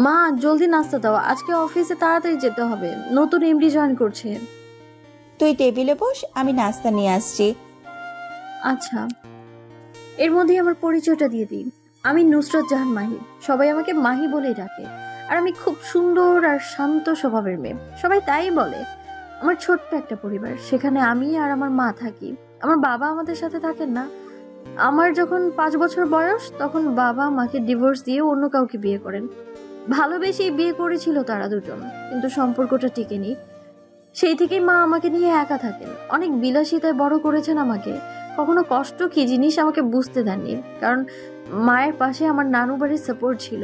মা, জলদি নাস্তা দাও, আজকে অফিসে তাড়াতাড়ি যেতে হবে, নতুন এমডি জয়েন করছে। তুই টেবিলে বস, আমি নাস্তা নিয়ে আসছি। আচ্ছা। এর মধ্যেই আমার পরিচয়টা দিয়ে দিই। আমি নুসরাত জাহান মাহি, সবাই আমাকে মাহি বলেই ডাকে। আর আমি খুব সুন্দর আর শান্ত স্বভাবের মেয়ে, সবাই তাই বলে। আমার ছোট্ট একটা পরিবার, সেখানে আমি আর আমার মা থাকি। আমার বাবা আমাদের সাথে থাকেন না। আমার যখন 5 বছর বয়স, তখন বাবা মাকে ডিভোর্স দিয়ে অন্য কাউকে বিয়ে করেন। ভালোবেসেই বিয়ে করেছিল তারা দুজন, কিন্তু সম্পর্কটা টিকেনি। সেই থেকেই মা আমাকে নিয়ে একা থাকেন। অনেক বিলাসিতায় বড় করেছেন আমাকে, কখনো কষ্ট কি জিনিস আমাকে বুঝতে দেননি, কারণ মায়ের পাশে আমার নানু বাড়ির সাপোর্ট ছিল।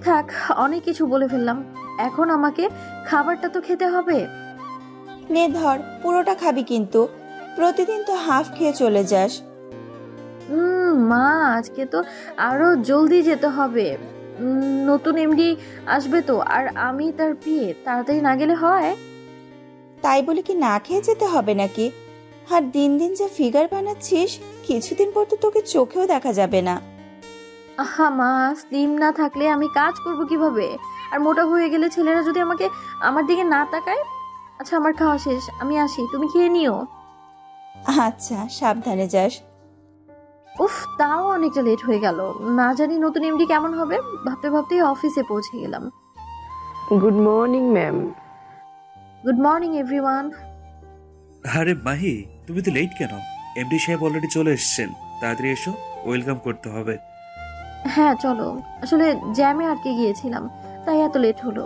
থাক, অনেক কিছু বলে ফেললাম। এখন আমাকে খাবারটা তো খেতে হবে। নে ধর, পুরোটা খাবি কিন্তু, প্রতিদিন তো হাফ খেয়ে চলে যাস। মা, আজকে তো আরো জলদি যেতে হবে। নতুন এমডি আসবে তো, আর আমি তার বিয়ে, তাড়াতাড়ি না গেলে হয়? তাই বলে কি না খেয়ে যেতে হবে নাকি? আর দিন দিন যে ফিগার বানাচ্ছিস, কিছুদিন পর তো তোকে চোখেও দেখা যাবে না। আহা মা, স্লিম না থাকলে আমি কাজ করব কিভাবে? আর মোটা হয়ে গেলে ছেলেরা যদি আমাকে আমার দিকে না তাকায়। আচ্ছা, আমার খাওয়া শেষ, আমি আসি, তুমি খেয়ে নিও। আচ্ছা, সাবধানে যাস। উফ, তাও অনেকটা লেট হয়ে গেল। না জানি নতুন এমডি কেমন হবে, ভাবতে ভাবতেই অফিসে পৌঁছে গেলাম। Good morning ma'am. Good morning everyone. আরে মাহি, তুমি তো লেট কেন? এমডি সাহেব অলরেডি চলে এসেছেন, তাড়াতাড়ি এসো, ওয়েলকাম করতে হবে। হ্যাঁ চলো, আসলে জ্যামে আটকে গিয়েছিলাম, তাই এত লেট হলো।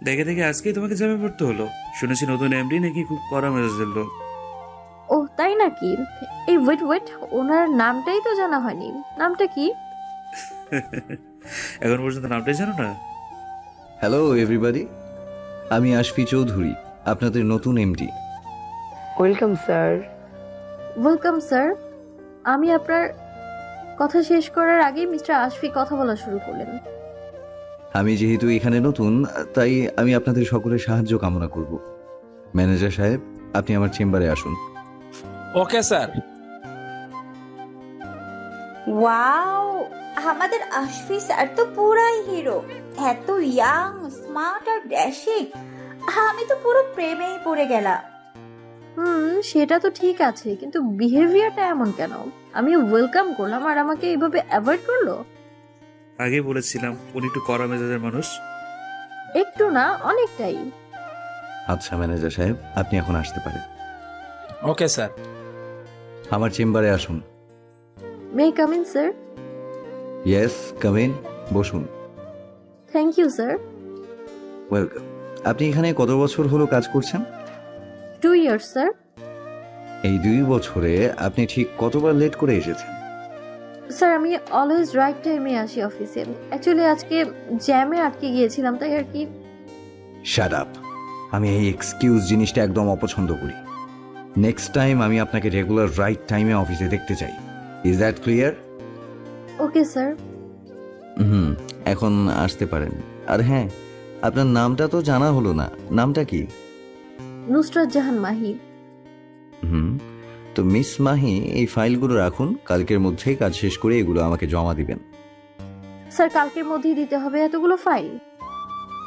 দেখে দেখে আজকেই তোমাকে জ্যামে পড়তে হলো। শুনেছি নতুন এমডি নাকি খুব কড়া মেজাজের লোক। ও তাই নাকি? এই ওয়েট ওয়েট, ওনার নামটাই তো জানা হয়নি। নামটা কি? এখন পর্যন্ত নামটাই জানো না? হ্যালো এভরিবডি, আমি আশফি চৌধুরী, আপনাদের নতুন MD. Welcome sir. Welcome sir. আমি আপনার কথা শেষ করার আগেই মিস্টার আশফি কথা বলা শুরু করলেন। আমি যেহেতু এখানে নতুন, তাই আমি আপনাদের সকলের সাহায্য কামনা করব। ম্যানেজার সাহেব, আপনি আমার চেম্বারে আসুন। Okay sir. ওয়াও, আমাদের আশফি স্যার তো পুরাই হিরো। এত ইয়াং, স্মার্ট আর ড্যাশিং। আমি তো পুরো প্রেমেই পড়ে গেলাম। সেটা তো ঠিক আছে, কিন্তু বিহেভিয়ারটা এমন কেন? আমি ওয়েলকাম করলাম আর আমাকে এইভাবে অ্যাভয়েড করলো। আগে বলেছিলাম উনি একটু কড়া মেজাজের মানুষ। একটু না, অনেকটাই। আচ্ছা ম্যানেজার সাহেব, আপনি এখন আসতে পারেন। Okay sir. আমার চেম্বারে আসুন। May come in sir? Yes, come in, বসুন। Thank you sir. ওয়েলকাম। আপনি এখানে কত বছর হলো কাজ করছেন? 2 ইয়ার্স স্যার। এই 2 বছরে আপনি ঠিক কতবার লেট করে এসেছেন? স্যার, আমি অলওয়েজ রাইট টাইমে আসি অফিসে। অ্যাকচুয়ালি আজকে জ্যামে আটকে গিয়েছিলাম, তাই আর কি। Shut up. আমি এই এক্সকিউজ জিনিসটা একদম অপছন্দ করি। নেক্সট টাইম আমি আপনাকে রেগুলার রাইট টাইমে অফিসে দেখতে চাই। Is that clear? Okay sir. এখন আসতে পারেন। আর হ্যাঁ, আপনার নামটা তো জানা হলো না, নামটা কি? নুসরাত জাহান মাহি। তো মিস মাহি, এই ফাইলগুলো রাখুন, কালকের মধ্যেই কাজ শেষ করে এগুলো আমাকে জমা দিবেন। স্যার, কালকের মধ্যেই দিতে হবে এতগুলো ফাইল?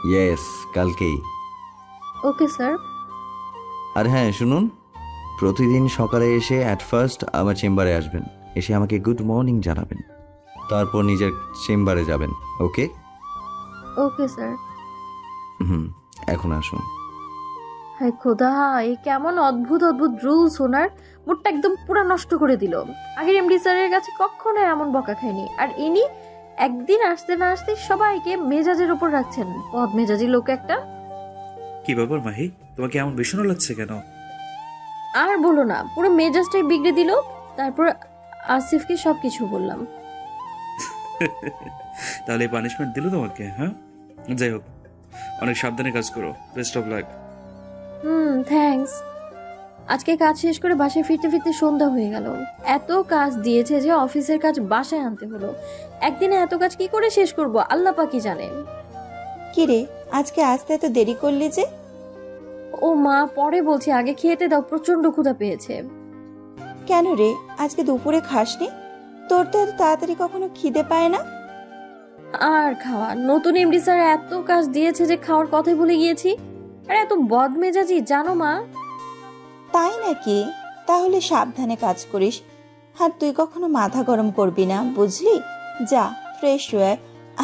ইয়েস, কালকেই। Okay sir. আর হ্যাঁ শুনুন, প্রতিদিন সকালে এসে অ্যাট ফার্স্ট আমার চেম্বারে আসবেন, এসে আমাকে গুড মর্নিং জানাবেন, তারপর নিজের চেম্বারে যাবেন। ওকে? Okay sir. এখন আসুন। হায় খোদা, এই কেমন অদ্ভুত অদ্ভুত রুলস! ওনার মুডটা একদম পুরো নষ্ট করে দিল। আগের এমডি স্যারের কাছে কখনো এমন বকা খায়নি, আর ইনি একদিন আসতে না আসতে সবাইকে মেজাজের উপর রাখছেন। বদ মেজাজি লোক একটা। কি ব্যাপার মাহি, তোমাকে এমন বিষণ্ণ লাগছে কেন? আর বলো না, পুরো মেজাজটাই বিগড়ে দিল। তারপর আসিফকে সবকিছু বললাম। তাহলে পানিশমেন্ট দিল তোমাকে? হ্যাঁ, যাই হোক, অনেক সাবধানে কাজ করো। Best of luck. থ্যাঙ্কস। আজকে কাজ শেষ করে বাসায় ফিরতে ফিরতে সন্ধ্যা হয়ে গেল। এত কাজ দিয়েছে যে অফিসের কাজ বাসায় আনতে হলো। একদিনে এত কাজ কি করে শেষ করব, আল্লাহ পাকই জানে। কি রে, আজকে আসতে এত দেরি করলি যে? ও মা, পরে বলছি, আগে খেতে দাও, প্রচন্ড ক্ষুধা পেয়েছে। কেন রে, আজকে দুপুরে খাসনি? তোর তো এত তাড়াতাড়ি কখনো খিদে পায় না। আর খাওয়া, নতুন এমডি স্যার এত কাজ দিয়েছে যে খাওয়ার কথাই ভুলে গিয়েছি। আর এত বদমেজাজি জানো মা। তাই নাকি? তাহলে সাবধানে কাজ করিস। আর তুই কখনো মাথা গরম করবি না, বুঝলি? যা ফ্রেশ হয়ে,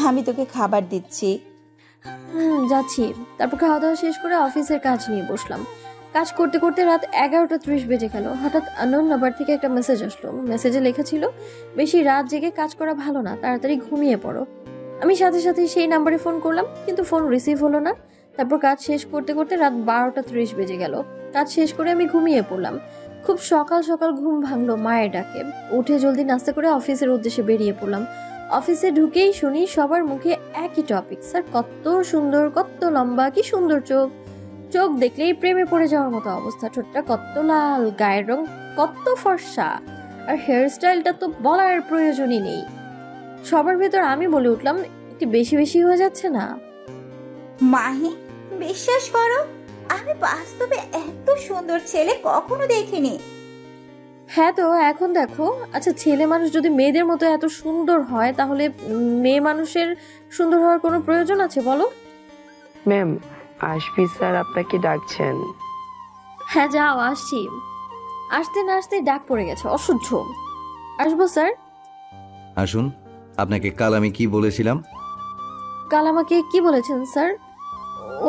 আমি তোকে খাবার দিচ্ছি। যাচ্ছি। তারপর খাওয়া দাওয়া শেষ করে অফিসের কাজ নিয়ে বসলাম। কাজ করতে করতে রাত 11:30 বেজে গেল। হঠাৎ আননোন নাম্বার থেকে একটা মেসেজ আসলো। মেসেজে লেখা ছিল, বেশি রাত জেগে কাজ করা ভালো না, তাড়াতাড়ি ঘুমিয়ে পড়ো। আমি সাথে সাথে সেই নাম্বারে ফোন করলাম, কিন্তু ফোন রিসিভ হলো না। তারপর কাজ শেষ করতে করতে রাত 12:30 বেজে গেল। কাজ শেষ করে আমি ঘুমিয়ে পড়লাম। খুব সকাল সকাল ঘুম ভাঙলো মায়ের ডাকে। উঠে জলদি নাস্তা করে অফিসের উদ্দেশ্যে বেরিয়ে পড়লাম। অফিসে ঢুকেই শুনি সবার মুখে একই টপিক, স্যার কত সুন্দর, কত লম্বা, কি সুন্দর চোখ। চোখ দেখলেই প্রেমে পড়ে যাওয়ার মতো অবস্থা। ঠোঁটটা কত লাল, গায়ের রং কত ফর্সা, আর হেয়ার স্টাইলটা তো বলার প্রয়োজনই নেই। সবার ভেতর আমি বলে উঠলাম, একটু বেশি বেশি হয়ে যাচ্ছে না? মাহি, বিশ্বাস করো, আমি বাস্তবে এত সুন্দর ছেলে কখনো দেখিনি। হ্যাঁ তো এখন দেখো। আচ্ছা, ছেলে মানুষ যদি মেয়েদের মতো এত সুন্দর হয়, তাহলে মেয়ে মানুষের সুন্দর হওয়ার কোনো প্রয়োজন আছে বলো? ম্যাম, আশফিক স্যার আপনাকে ডাকছেন। হ্যাঁ যাও, আসছি। আসতে না আসতে ডাক পড়ে গেছে, অসহ্য। আসবো স্যার। আসুন। আপনাকে কাল আমি কি বলেছিলাম? কাল আমাকে কি বলেছেন স্যার?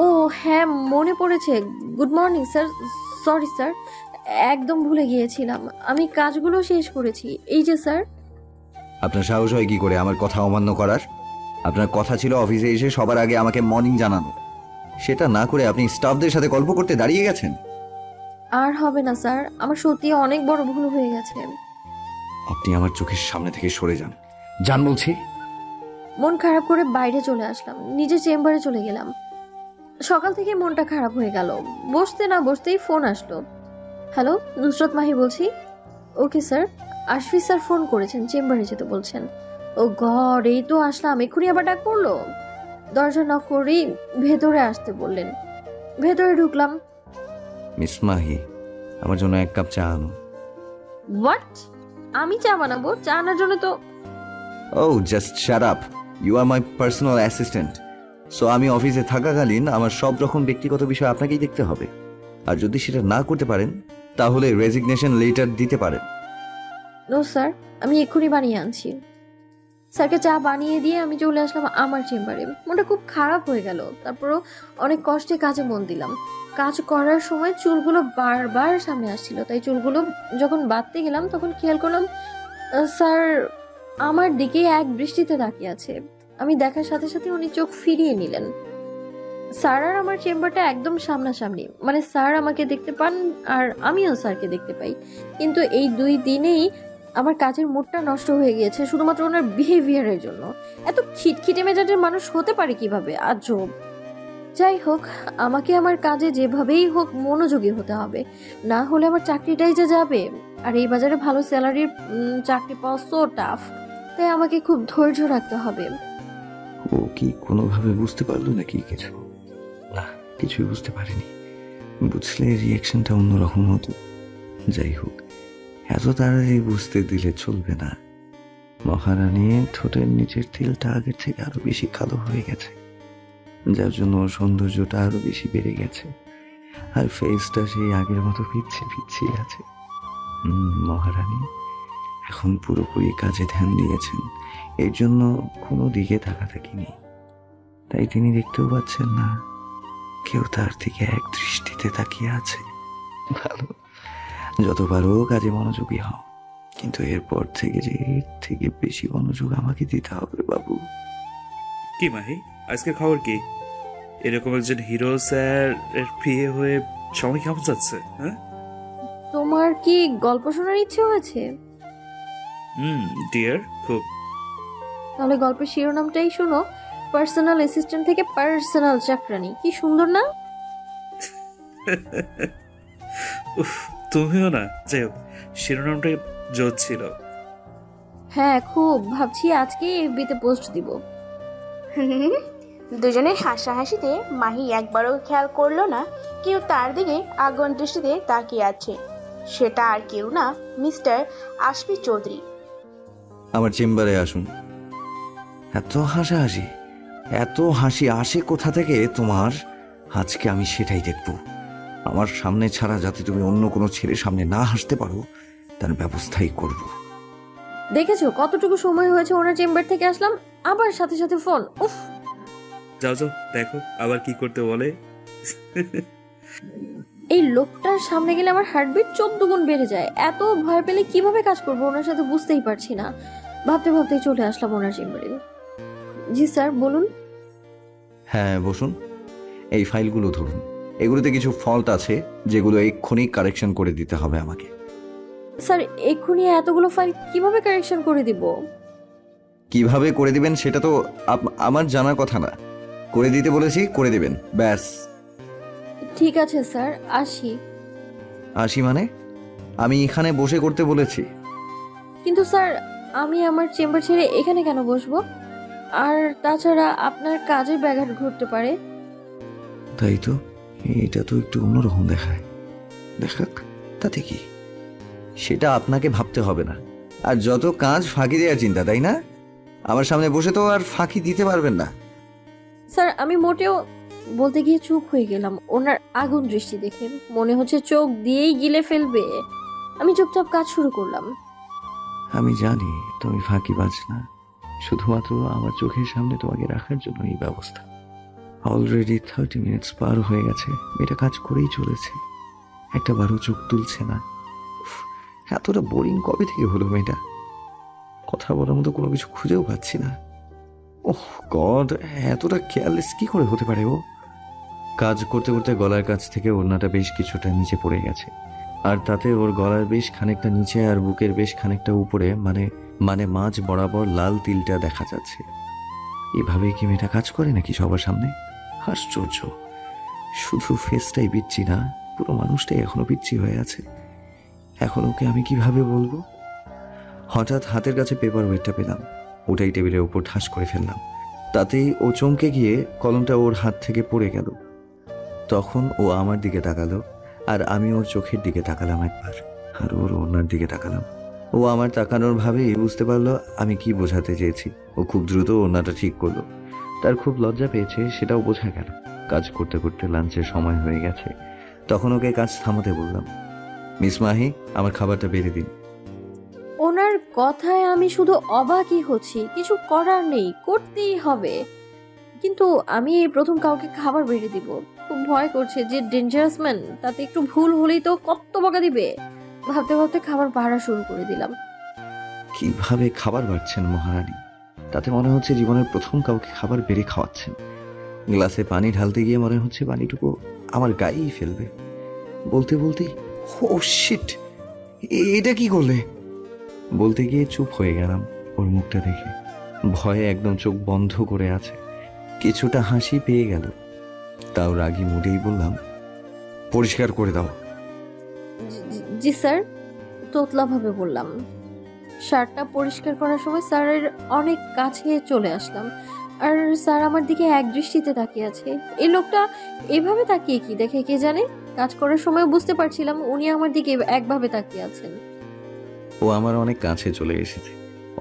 ও হ্যাঁ, মনে পড়েছে। Good morning sir. Sorry sir, একদম ভুলে গিয়েছিলাম। আমি কাজগুলো শেষ করেছি, এই যে স্যার। আপনার সাহস হয় কি করে আমার কথা অমান্য করার? আপনার কথা ছিল অফিসে এসে সবার আগে আমাকে মর্নিং জানানো। সেটা না করে আপনি স্টাফদের সাথে গল্প করতে দাঁড়িয়ে গেছেন। আর হবে না স্যার, আমার সত্যি অনেক বড় ভুল হয়ে গেছে। আপনি আমার চোখের সামনে থেকে সরে যান। যান বলছি। মন খারাপ করে বাইরে চলে আসলাম, নিজের চেম্বারে চলে গেলাম। সকাল থেকে মনটা খারাপ হয়ে গেল। বসতে না বসতেই ফোন আসলো। হ্যালো, নুসরত মাহি বলছি। Okay sir, Ashfiq sir phone করেছেন, চেম্বারে যেতে বলছেন। ও গড, এই তো আসলাম, এক্ষুনি আবার ডাক পড়লো। দরজা নক করেই ভেতরে আসতে বললেন। ভেতরে ঢুকলাম। মিস মাহি, আমার জন্য এক কাপ চা আনো। হোয়াট? আমি চা বানাবো? চা আনার জন্য তো... Oh, just shut up. You are my personal assistant. So আমি অফিসে থাকাকালীন আমার সব রকম ব্যক্তিগত বিষয় আপনাকেই দেখতে হবে। আর যদি সেটা না করতে পারেন, তাহলে রেজিগনেশন লেটার দিতে পারেন। নো স্যার, আমি এক্ষুনি বানিয়ে আনছি। স্যারকে চা বানিয়ে দিয়ে আমি চলে আসলাম আমার চেম্বারে। মনটা খুব খারাপ হয়ে গেল। তারপরও অনেক কষ্টে কাজে মন দিলাম। কাজ করার সময় চুলগুলো বারবার সামনে আসছিল, তাই চুলগুলো যখন বাঁধতে গেলাম তখন খেয়াল করলাম স্যার আমার দিকে এক দৃষ্টিতে তাকিয়ে আছে। আমি দেখার সাথে সাথে উনি চোখ ফিরিয়ে নিলেন। স্যার আর আমার চেম্বারটা একদম সামনাসামনি, মানে স্যার আমাকে দেখতে পান আর আমিও স্যারকে দেখতে পাই। কিন্তু এই 2 দিনেই আমার কাজের মুডটা নষ্ট হয়ে গিয়েছে শুধুমাত্র ওনার বিহেভিয়ারের জন্য। এত খিটখিটে মেজাজের মানুষ হতে পারে কিভাবে? আজব। যাই হোক, আমাকে আমার কাজে যেভাবেই হোক মনোযোগী হতে হবে, না হলে আমার চাকরিটাই যে যাবে। আর এই বাজারে ভালো স্যালারির চাকরি পাওয়া সো টাফ, তাই আমাকে খুব ধৈর্য রাখতে হবে। ও কি কোনোভাবে বুঝতে পারলো নাকি কিছু? না, কিছুই বুঝতে পারিনি। বুঝলে রিয়াকশনটা অন্যরকম হতো। যাই হোক, এত তাড়াতাড়ি বুঝতে দিলে চলবে না। মহারানীর ঠোঁটের নিচের তিলটা আগের থেকে আরো বেশি কালো হয়ে গেছে, যার জন্য ওর সৌন্দর্যটা আরো বেশি বেড়ে গেছে। আর ফেসটা সেই আগের মতো পিছিয়ে আছে। মহারানী এখন পুরোপুরি কাজে ধ্যান দিয়েছেন, এর জন্য কোনো দিকে তাকাতাকি নেই। তাই তিনি দেখতেও পাচ্ছেন না কেউ তার দিকে এক দৃষ্টিতে তাকিয়ে আছে। ভালো, যত পারো কাজে মনোযোগী হও, কিন্তু এরপর থেকে যে এর থেকে বেশি মনোযোগ আমাকে দিতে হবে বাবু। কি মাহি, আজকের খবর কি? এরকম একজন হিরো স্যার এর প্রিয় হয়ে সময় কেমন যাচ্ছে? হ্যাঁ, তোমার কি গল্প শোনার ইচ্ছে হয়েছে? ডিয়ার, খুব। তাহলে গল্পের শিরোনামটাই শোনো, পার্সোনাল অ্যাসিস্ট্যান্ট থেকে পার্সোনাল চাকরানি। কি সুন্দর না? উফ, তুমিও না। যাই হোক, শিরোনামটা জোর ছিল। হ্যাঁ খুব, ভাবছি আজকে এফবিতে পোস্ট দিব। দুজনের হাসাহাসিতে মাহি একবারও খেয়াল করলো না কেউ তার দিকে আগুন দৃষ্টিতে তাকিয়ে আছে। সেটা আর কেউ না, মিস্টার আশফিক চৌধুরী। আমার চেম্বারে আসুন। এত হাসাহাসি, এত হাসি আসে কোথা থেকে তোমার? আজকে আমি সেটাই দেখব। আমার সামনে ছাড়া যাতে তুমি অন্য কোনো ছেলের সামনে না হাসতে পারো তার ব্যবস্থাই করব। দেখেছো কতটুকু সময় হয়েছে ওনার চেম্বার থেকে আসলাম, আবার সাথে সাথে ফোন। উফ, যাও যাও, দেখো আবার কি করতে বলে। এই লোকটার সামনে গেলে আমার হার্টবিট 14 গুণ বেড়ে যায়। এত ভয় পেলে কিভাবে কাজ করবো ওনার সাথে বুঝতেই পারছি না। ভাবতে ভাবতেই চলে আসলাম ওনার চেম্বারে। জি স্যার, বলুন। হ্যাঁ বসুন। এই ফাইলগুলো ধরুন, এগুলোতে কিছু ফল্ট আছে যেগুলো এক্ষুনি কারেকশন করে দিতে হবে আমাকে। স্যার, এক্ষুনি এতগুলো ফাইল কিভাবে কারেকশন করে দিব? কিভাবে করে দিবেন সেটা তো আমার জানার কথা না। করে দিতে বলেছি, করে দিবেন, ব্যাস। ঠিক আছে স্যার, আসি। আসি মানে? আমি এখানে বসে করতে বলেছি। কিন্তু স্যার, আমি আমার চেম্বার ছেড়ে এখানে কেন বসবো? আর তাছাড়া আপনার কাজের ব্যাঘাত ঘটতে পারে। তাই তো, এটা তো একটু অন্যরকম দেখায়। দেখাক, তাতে কি? সেটা আপনাকে ভাবতে হবে না। আর যত কাজ ফাঁকি দেওয়ার চিন্তা, তাই না? আমার সামনে বসে তো আর ফাঁকি দিতে পারবেন না। স্যার, আমি মোটেও, বলতে গিয়ে চুপ হয়ে গেলাম ওনার আগুন দৃষ্টি দেখে। মনে হচ্ছে চোখ দিয়েই গিলে ফেলবে। আমি চুপচাপ কাজ শুরু করলাম। আমি জানি তুমি ফাঁকিবাজ না, শুধুমাত্র আমার চোখের সামনে তোমাকে রাখার জন্য এই ব্যবস্থা। অলরেডি 30 মিনিটস পার হয়ে গেছে, মেয়েটা কাজ করেই চলেছে, একটা বারো চোখ তুলছে না। উফ, এতটা বোরিং কবে থেকে হলো মেয়েটা? কথা বলার মতো কোনো কিছু খুঁজেও পাচ্ছি না। ওহ গড, এতটা কেয়ারলেস কি করে হতে পারে ও? কাজ করতে করতে গলার কাছ থেকে ওড়নাটা বেশ কিছুটা নিচে পড়ে গেছে, আর তাতে ওর গলার বেশ খানিকটা নিচে আর বুকের বেশ খানিকটা উপরে, মানে মাঝ বরাবর লাল তিলটা দেখা যাচ্ছে। এভাবেই কি মেয়েটা কাজ করে নাকি সবার সামনে? আশ্চর্য, শুধু ফেসটাই পিচ্ছি না, পুরো মানুষটাই এখনো পিচ্ছি হয়ে আছে। এখন ওকে আমি কিভাবে বলবো? হঠাৎ হাতের কাছে পেপার ওয়েটটা পেলাম, ওটাই টেবিলের উপর ঠাস করে ফেললাম। তাতেই ও চমকে গিয়ে কলমটা ওর হাত থেকে পড়ে গেল। তখন ও আমার দিকে তাকালো, আর আমি ওর চোখের দিকে তাকালাম একবার, আর ওর ওনার দিকে তাকালাম। ও আমার তাকানোর ভাবেই বুঝতে পারলো আমি কি বোঝাতে চেয়েছি। ও খুব দ্রুত ওনাটা ঠিক করলো। তার খুব লজ্জা পেয়েছে সেটাও বোঝা গেল। কাজ করতে করতে লাঞ্চের সময় হয়ে গেছে, তখন ওকে কাজ থামাতে বললাম, মিস মাহি, আমার খাবারটা বেড়ে দিন। ওনার কথায় আমি শুধু অবাকই হচ্ছি, কিছু করার নেই, করতেই হবে। কিন্তু আমি এই প্রথম কাউকে খাবার বেড়ে দিব। খুব ভয় করছে, যে ডেঞ্জারাস ম্যান, তাতে একটু ভুল হলেই তো কত বকা দিবে। ভাবতে ভাবতে খাবার বাড়া শুরু করে দিলাম। কিভাবে খাবার বাড়ছেন মহারানী? তাতে মনে হচ্ছে জীবনের প্রথম কাউকে খাবার বেড়ে খাওয়াচ্ছেন। গ্লাসে পানি ঢালতে গিয়ে মনে হচ্ছে পানিটুকু আমার গায়েই ফেলবে। বলতে বলতে, ও শিট, এটা কি করলে? বলতে গিয়ে চুপ হয়ে গেলাম ওর মুখটা দেখে। ভয়ে একদম চোখ বন্ধ করে আছে। কিছুটা হাসি পেয়ে গেল, তাও রাগী মুডেই বললাম, পরিষ্কার করে দাও। জি স্যার, তোতলা ভাবে বললাম। শার্টটা পরিষ্কার করার সময় স্যারের অনেক কাছে চলে আসলাম, আর স্যার আমার দিকে এক দৃষ্টিতে তাকিয়ে আছে। এই লোকটা এভাবে তাকিয়ে কি দেখে কে জানে। কাজ করার সময় বুঝতে পারছিলাম উনি আমার দিকে একভাবে তাকিয়ে আছেন। ও আমার অনেক কাছে চলে এসেছে,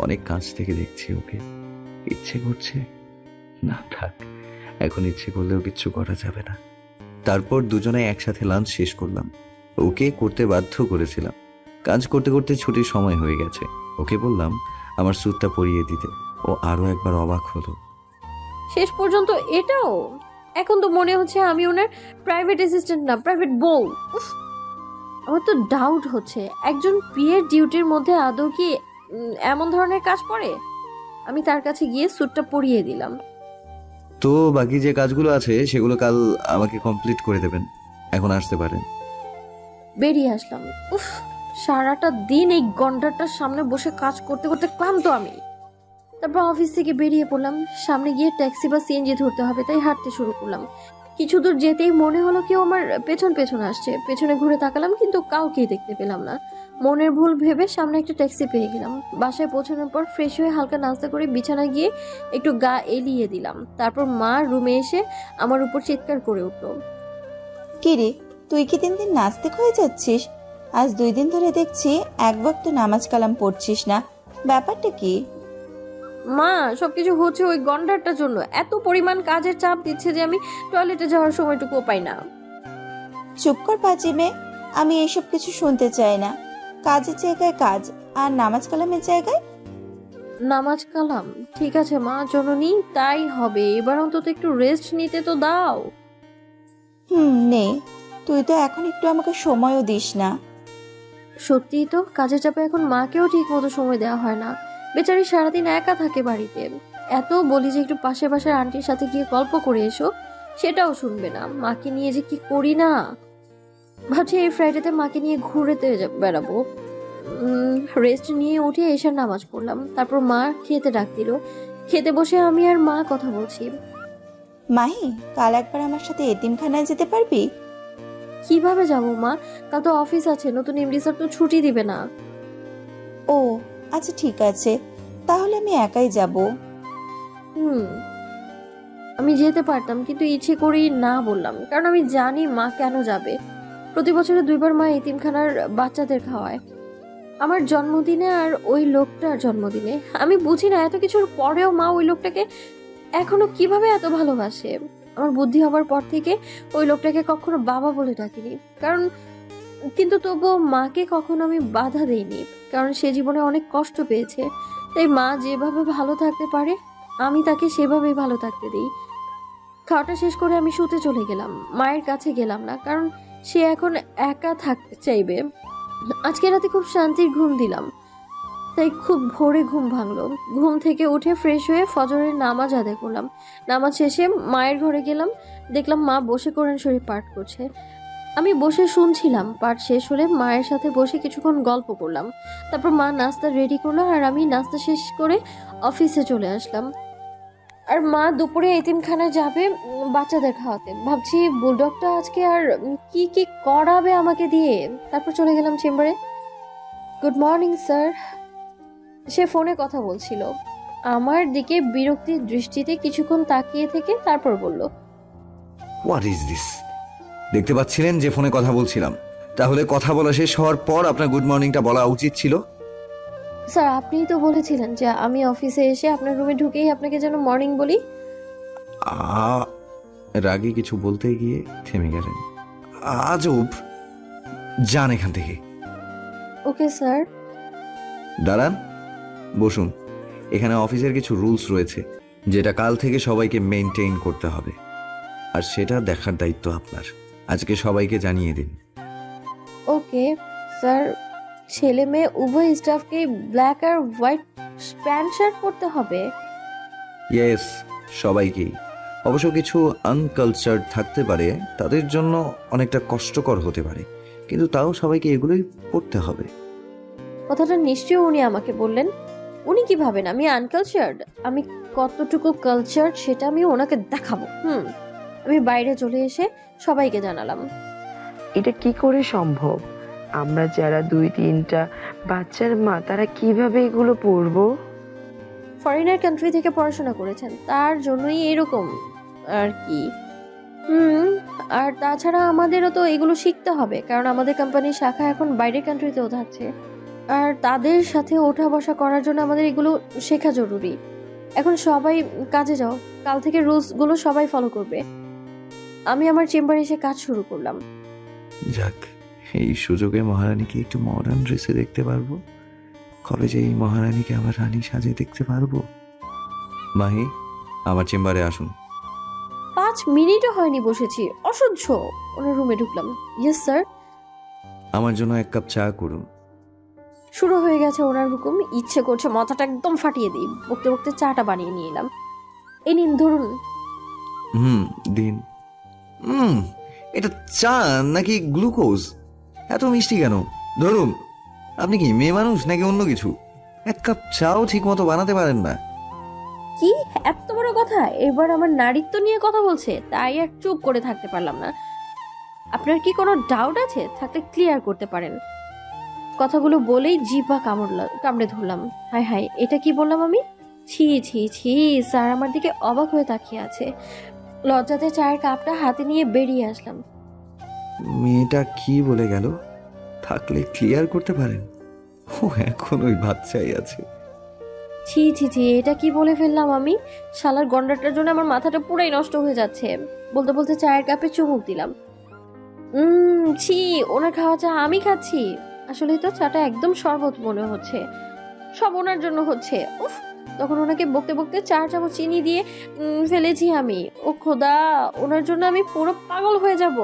অনেক কাছ থেকে দেখছি ওকে। ইচ্ছে করছে না, থাক, এখন ইচ্ছে করলেও কিচ্ছু করা যাবে না। তারপর দুজনে একসাথে লাঞ্চ শেষ করলাম। ওকে করতে বাধ্য করেছিলাম। কাজ করতে করতে ছুটির সময় হয়ে গেছে। ওকে বললাম আমার স্যুটটা পরিয়ে দিতে। ও আরো একবার অবাক হলো। শেষ পর্যন্ত এটাও? এখন তো মনে হচ্ছে আমি ওনার প্রাইভেট অ্যাসিস্ট্যান্ট না, প্রাইভেট বউ। আমার তো ডাউট হচ্ছে একজন পিএর ডিউটির মধ্যে আদৌ কি এমন ধরনের কাজ পড়ে। আমি তার কাছে গিয়ে স্যুটটা পরিয়ে দিলাম। তো বাকি যে কাজগুলো আছে সেগুলো কাল আমাকে কমপ্লিট করে দেবেন, এখন আসতে পারেন। বেরিয়ে আসলাম। উফ, সারাটা দিন এই গন্ডারটার সামনে বসে কাজ করতে করতে ক্লান্ত আমি। তারপর অফিস থেকে বেরিয়ে পড়লাম। সামনে গিয়ে ট্যাক্সি বা সিএনজি ধরতে হবে, তাই হাঁটতে শুরু করলাম। কিছু দূর যেতেই মনে হলো কেউ আমার পেছন পেছন আসছে। পেছনে ঘুরে তাকালাম, কিন্তু কাউকেই দেখতে পেলাম না। মনের ভুল ভেবে সামনে একটা ট্যাক্সি পেয়ে গেলাম। বাসায় পৌঁছানোর পর ফ্রেশ হয়ে হালকা নাস্তা করে বিছানায় গিয়ে একটু গা এলিয়ে দিলাম। তারপর মা রুমে এসে আমার উপর চিৎকার করে উঠলো, কিরে, তুই কি দিন দিন নাস্তিক হয়ে যাচ্ছিস? আজ 2 দিন ধরে দেখছি এক ওয়াক্ত নামাজ কালাম পড়ছিস না, ব্যাপারটা কি? মা সবকিছু হচ্ছে ওই গন্ডারটার জন্য। এত পরিমাণ কাজের চাপ দিচ্ছে যে আমি টয়লেটে যাওয়ার সময়টুকুও পাই না। চুপ কর পাজি মেয়ে, আমি এসব কিছু শুনতে চাই না। কাজের জায়গায় কাজ, আর নামাজ কালামের জায়গায় নামাজ কালাম? ঠিক আছে মা জননী, তাই হবে। এবার অন্তত একটু রেস্ট নিতে তো দাও। নে, তুই তো এখন একটু আমাকে সময়ও দিস না। সত্যিই তো, কাজের চাপে এখন মাকেও ঠিক মতো সময় দেওয়া হয় না। বেচারি সারাদিন একা থাকে বাড়িতে। এত বলি যে একটু পাশের বাসার আন্টির সাথে গিয়ে গল্প করে এসো, সেটাও শুনবে না। মাকে নিয়ে যে কি করি না। ভাবছি এই ফ্রাইডেতে মাকে নিয়ে ঘুরেতে বেড়াবো। রেস্ট নিয়ে উঠে এসার নামাজ পড়লাম, তারপর মা খেতে ডাক দিল। খেতে বসে আমি আর মা কথা বলছি। মাহি, কাল একবার আমার সাথে এতিমখানায় যেতে পারবি? কিভাবে যাবো মা? কাল তো অফিস আছে, নতুন এমডি স্যার তো ছুটি দিবে না। ও আচ্ছা ঠিক আছে, তাহলে আমি একাই যাব। আমি যেতে পারতাম, কিন্তু ইচ্ছে করেই না বললাম, কারণ আমি জানি মা কেন যাবে। প্রতি বছরে 2বার মা এতিমখানার বাচ্চাদের খাওয়ায়, আমার জন্মদিনে আর ওই লোকটার জন্মদিনে। আমি বুঝি না এত কিছুর পরেও মা ওই লোকটাকে এখনো কিভাবে এত ভালোবাসে। আমার বুদ্ধি হবার পর থেকে ওই লোকটাকে কখনো বাবা বলে ডাকিনি, কারণ কিন্তু তবুও মাকে কখনো আমি বাধা দেইনি, কারণ সে জীবনে অনেক কষ্ট পেয়েছে। তাই মা যেভাবে ভালো থাকতে পারে আমি তাকে সেভাবেই ভালো থাকতে দিই। খাওয়াটা শেষ করে আমি শুতে চলে গেলাম। মায়ের কাছে গেলাম না, কারণ সে এখন একা থাকতে চাইবে। আজকে রাতে খুব শান্তির ঘুম দিলাম, তাই খুব ভোরে ঘুম ভাঙলো। ঘুম থেকে উঠে ফ্রেশ হয়ে ফজরের নামাজ আদায় করলাম। নামাজ শেষে মায়ের ঘরে গেলাম, দেখলাম মা বসে কোরআন শরীফ পাঠ করছে। আমি বসে শুনছিলাম। পাঠ শেষ হলে মায়ের সাথে বসে কিছুক্ষণ গল্প করলাম। তারপর মা নাস্তা রেডি করলো, আর আমি নাস্তা শেষ করে অফিসে চলে আসলাম। আর মা দুপুরে এতিমখানায় যাবে বাচ্চাদের খাওয়াতে। ভাবছি বুলডগটা আজকে আর কি কি করাবে আমাকে দিয়ে। তারপর চলে গেলাম চেম্বারে। Good morning sir. সে ফোনে কথা বলছিল। আমার দিকে বিরক্তির দৃষ্টিতে কিছুক্ষণ তাকিয়ে থেকে তারপর বলল, হোয়াট ইজ দিস? দেখতে পাচ্ছিলেন যে ফোনে কথা বলছিলাম, তাহলে কথা বলা শেষ হওয়ার পর আপনার গুড মর্নিংটা বলা উচিত ছিল। স্যার আপনিই তো বলেছিলেন যে আমি অফিসে এসে আপনার রুমে ঢুকেই আপনাকে যেন মর্নিং বলি। রাগে কিছু বলতে গিয়ে থেমে গেলেন। আজব, যান এখান থেকে। Okay sir. দাঁড়ান, বসুন। এখানে অফিসের কিছু রুলস রয়েছে যেটা কাল থেকে সবাইকে মেনটেইন করতে হবে, আর সেটা দেখার দায়িত্ব আপনার। আজকে সবাইকে জানিয়ে দিন। Okay sir. ছেলে মেয়ে উভয় স্টাফকে ব্ল্যাক আর হোয়াইট প্যান্ট শার্ট পরতে হবে? ইয়েস, সবাইকেই। অবশ্য কিছু আনকালচার্ড থাকতে পারে, তাদের জন্য অনেকটা কষ্টকর হতে পারে, কিন্তু তাও সবাইকে এগুলোই পড়তে হবে। কথাটা নিশ্চয়ই উনি আমাকে বললেন। উনি কি ভাবেন আমি আনকালচার্ড? আমি কতটুকু কালচার্ড সেটা আমি ওনাকে দেখাবো। আমি বাইরে চলে এসে সবাইকে জানালাম। এটা কি করে সম্ভব? আমরা যারা 2-3টা বাচ্চার মা, তারা কিভাবে এগুলো পড়বো? ফরেনার কান্ট্রি থেকে পড়াশোনা করেছেন, তার জন্যই এরকম আর কি। আর তাছাড়া আমাদেরও তো এগুলো শিখতে হবে, কারণ আমাদের কোম্পানির শাখা এখন বাইরের কান্ট্রিতেও থাকছে, আর তাদের সাথে ওঠা বসা করার জন্য আমাদের এগুলো শেখা জরুরি। এখন সবাই কাজে যাও, কাল থেকে রুলসগুলো সবাই ফলো করবে। আমি আমার চেম্বারে এসে কাজ শুরু করলাম। যাক, এই সুযোগে মহারানীকে একটু মডার্ন ড্রেসে দেখতে পারবো। কবে যে এই মহারানীকে আমার রানী সাজে দেখতে পারবো। মাহি, আমার চেম্বারে আসুন। 5 মিনিটও হয়নি বসেছি, অসহ্য। ওনার রুমে ঢুকলাম। Yes sir. আমার জন্য 1 কাপ চা করুন। শুরু হয়ে গেছে ওনার হুকুম। ইচ্ছে করছে মাথাটা একদম ফাটিয়ে দিই। বকতে বকতে চাটা বানিয়ে নিয়ে এলাম। এই নিন ধরুন। দিন। এটা চা নাকি গ্লুকোজ? এত মিষ্টি কেন? ধরুন। আপনি কি মেয়ে মানুষ নাকি অন্য কিছু? 1 কাপ চাও ঠিক মতো বানাতে পারেন না? কি এত বড় কথা! এবার আমার নারীত্ব নিয়ে কথা বলছে, তাই আর চুপ করে থাকতে পারলাম না। আপনার কি কোনো ডাউট আছে? থাকলে ক্লিয়ার করতে পারেন। কথাগুলো বলেই জিহ্বা কামড়ে ধরলাম। হায় হায়, এটা কি বললাম আমি? ছি ছি ছি! স্যার আমার দিকে অবাক হয়ে তাকিয়ে আছে। লজ্জাতে চায়ের কাপটা হাতে নিয়ে বেরিয়ে আসলাম। মেয়েটা কি বলে গেল? থাকলে ক্লিয়ার করতে পারেন? ও এখন ওই বাচ্চাই আছে। ছি ছি ছি, এটা কি বলে ফেললাম আমি? শালার গন্ডারটার জন্য আমার মাথাটা পুরাই নষ্ট হয়ে যাচ্ছে। বলতে বলতে চায়ের কাপে চুমুক দিলাম। ছি, ওনার খাওয়া চা আমি খাচ্ছি। আসলে তো চাটা একদম শরবত মনে হচ্ছে, সব ওনার জন্য হচ্ছে। উফ, তখন ওনাকে বকতে বকতে 4 চামচ চিনি দিয়ে ফেলেছি আমি। ও খোদা, ওনার জন্য আমি পুরো পাগল হয়ে যাব।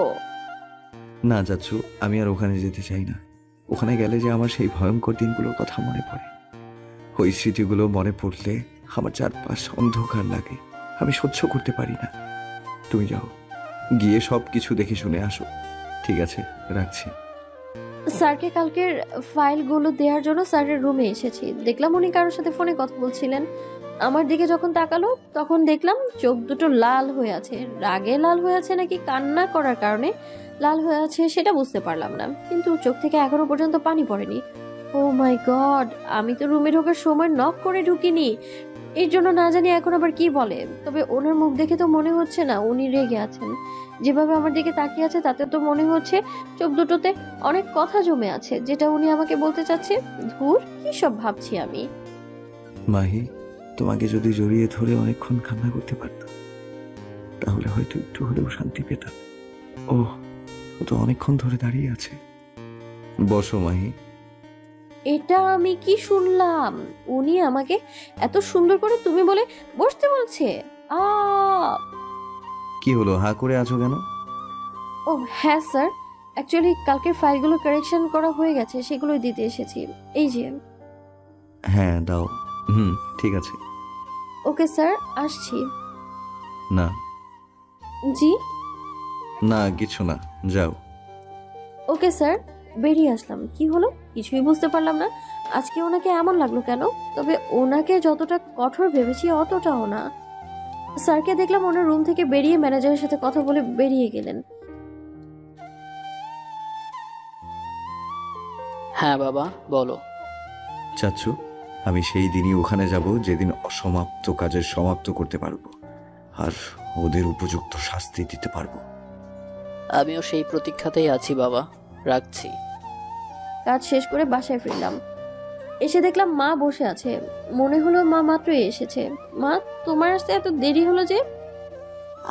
না যাচ্ছু, আমি আর ওখানে যেতে চাই না। ওখানে গেলে যে আমার সেই ভয়ঙ্কর দিনগুলোর কথা মনে পড়ে। ওই স্মৃতিগুলো মনে পড়লে আমার চারপাশ অন্ধকার লাগে, আমি সহ্য করতে পারি না। তুমি যাও, গিয়ে সব কিছু দেখে শুনে আসো। ঠিক আছে, রাখছি। স্যারকে কালকের ফাইলগুলো দেওয়ার জন্য স্যারের রুমে এসেছি। দেখলাম উনি কারোর সাথে ফোনে কথা বলছিলেন। আমার দিকে যখন তাকালো তখন দেখলাম চোখ দুটো লাল হয়ে আছে। রাগে লাল হয়ে আছে নাকি কান্না করার কারণে লাল হয়ে আছে সেটা বুঝতে পারলাম না, কিন্তু চোখ থেকে এখনো পর্যন্ত পানি পড়েনি। ও মাই গড, আমি তো রুমে ঢোকার সময় নক করে ঢুকিনি, এর জন্য না জানি এখন আবার কি বলে। তবে ওনার মুখ দেখে তো মনে হচ্ছে না উনি রেগে আছেন। যেভাবে আমার দিকে তাকিয়ে আছে তাতে তো মনে হচ্ছে চোখ দুটোতে অনেক কথা জমে আছে, যেটা উনি আমাকে বলতে চাচ্ছে। ধুর, কি সব ভাবছি আমি। মাহি, তোমাকে যদি জড়িয়ে ধরে অনেকক্ষণ কান্না করতে পারতাম তাহলে হয়তো একটু হলেও শান্তি পেতাম। ও তো অনেকক্ষণ ধরে দাঁড়িয়ে আছে। বসো মাহি। এটা আমি কি শুনলাম? উনি আমাকে এত সুন্দর করে তুমি বলে বসতে বলছে? আ কি হলো, হা করে আছো কেন? ও হ্যাঁ স্যার, অ্যাকচুয়ালি কালকের ফাইলগুলো কারেকশন করা হয়ে গেছে, সেগুলোই দিতে এসেছি। এই যে। হ্যাঁ দাও। ঠিক আছে। ওকে স্যার, আসছি। না জি। না, কিছু না, যাও। ওকে স্যার, বেরিয়ে আসলাম। কি হলো কিছুই বুঝতে পারলাম না। আজকে ওনাকে এমন লাগলো কেন? তবে ওনাকে যতটা কঠোর ভেবেছি অতটাও না। স্যারকে দেখলাম ওনার রুম থেকে বেরিয়ে ম্যানেজারের সাথে কথা বলে বেরিয়ে গেলেন। হ্যাঁ বাবা, বলো। চাচ্ছু, আমি সেই দিনই ওখানে যাব যেদিন অসমাপ্ত কাজের সমাপ্ত করতে পারবো আর ওদের উপযুক্ত শাস্তি দিতে পারবো। আমিও সেই প্রতীক্ষাতেই আছি বাবা, রাখছি। কাজ শেষ করে বাসায় ফিরলাম। এসে দেখলাম মা বসে আছে। মনে হলো মা মাত্রই এসেছে। মা, তোমার আসতে এত দেরি হলো যে?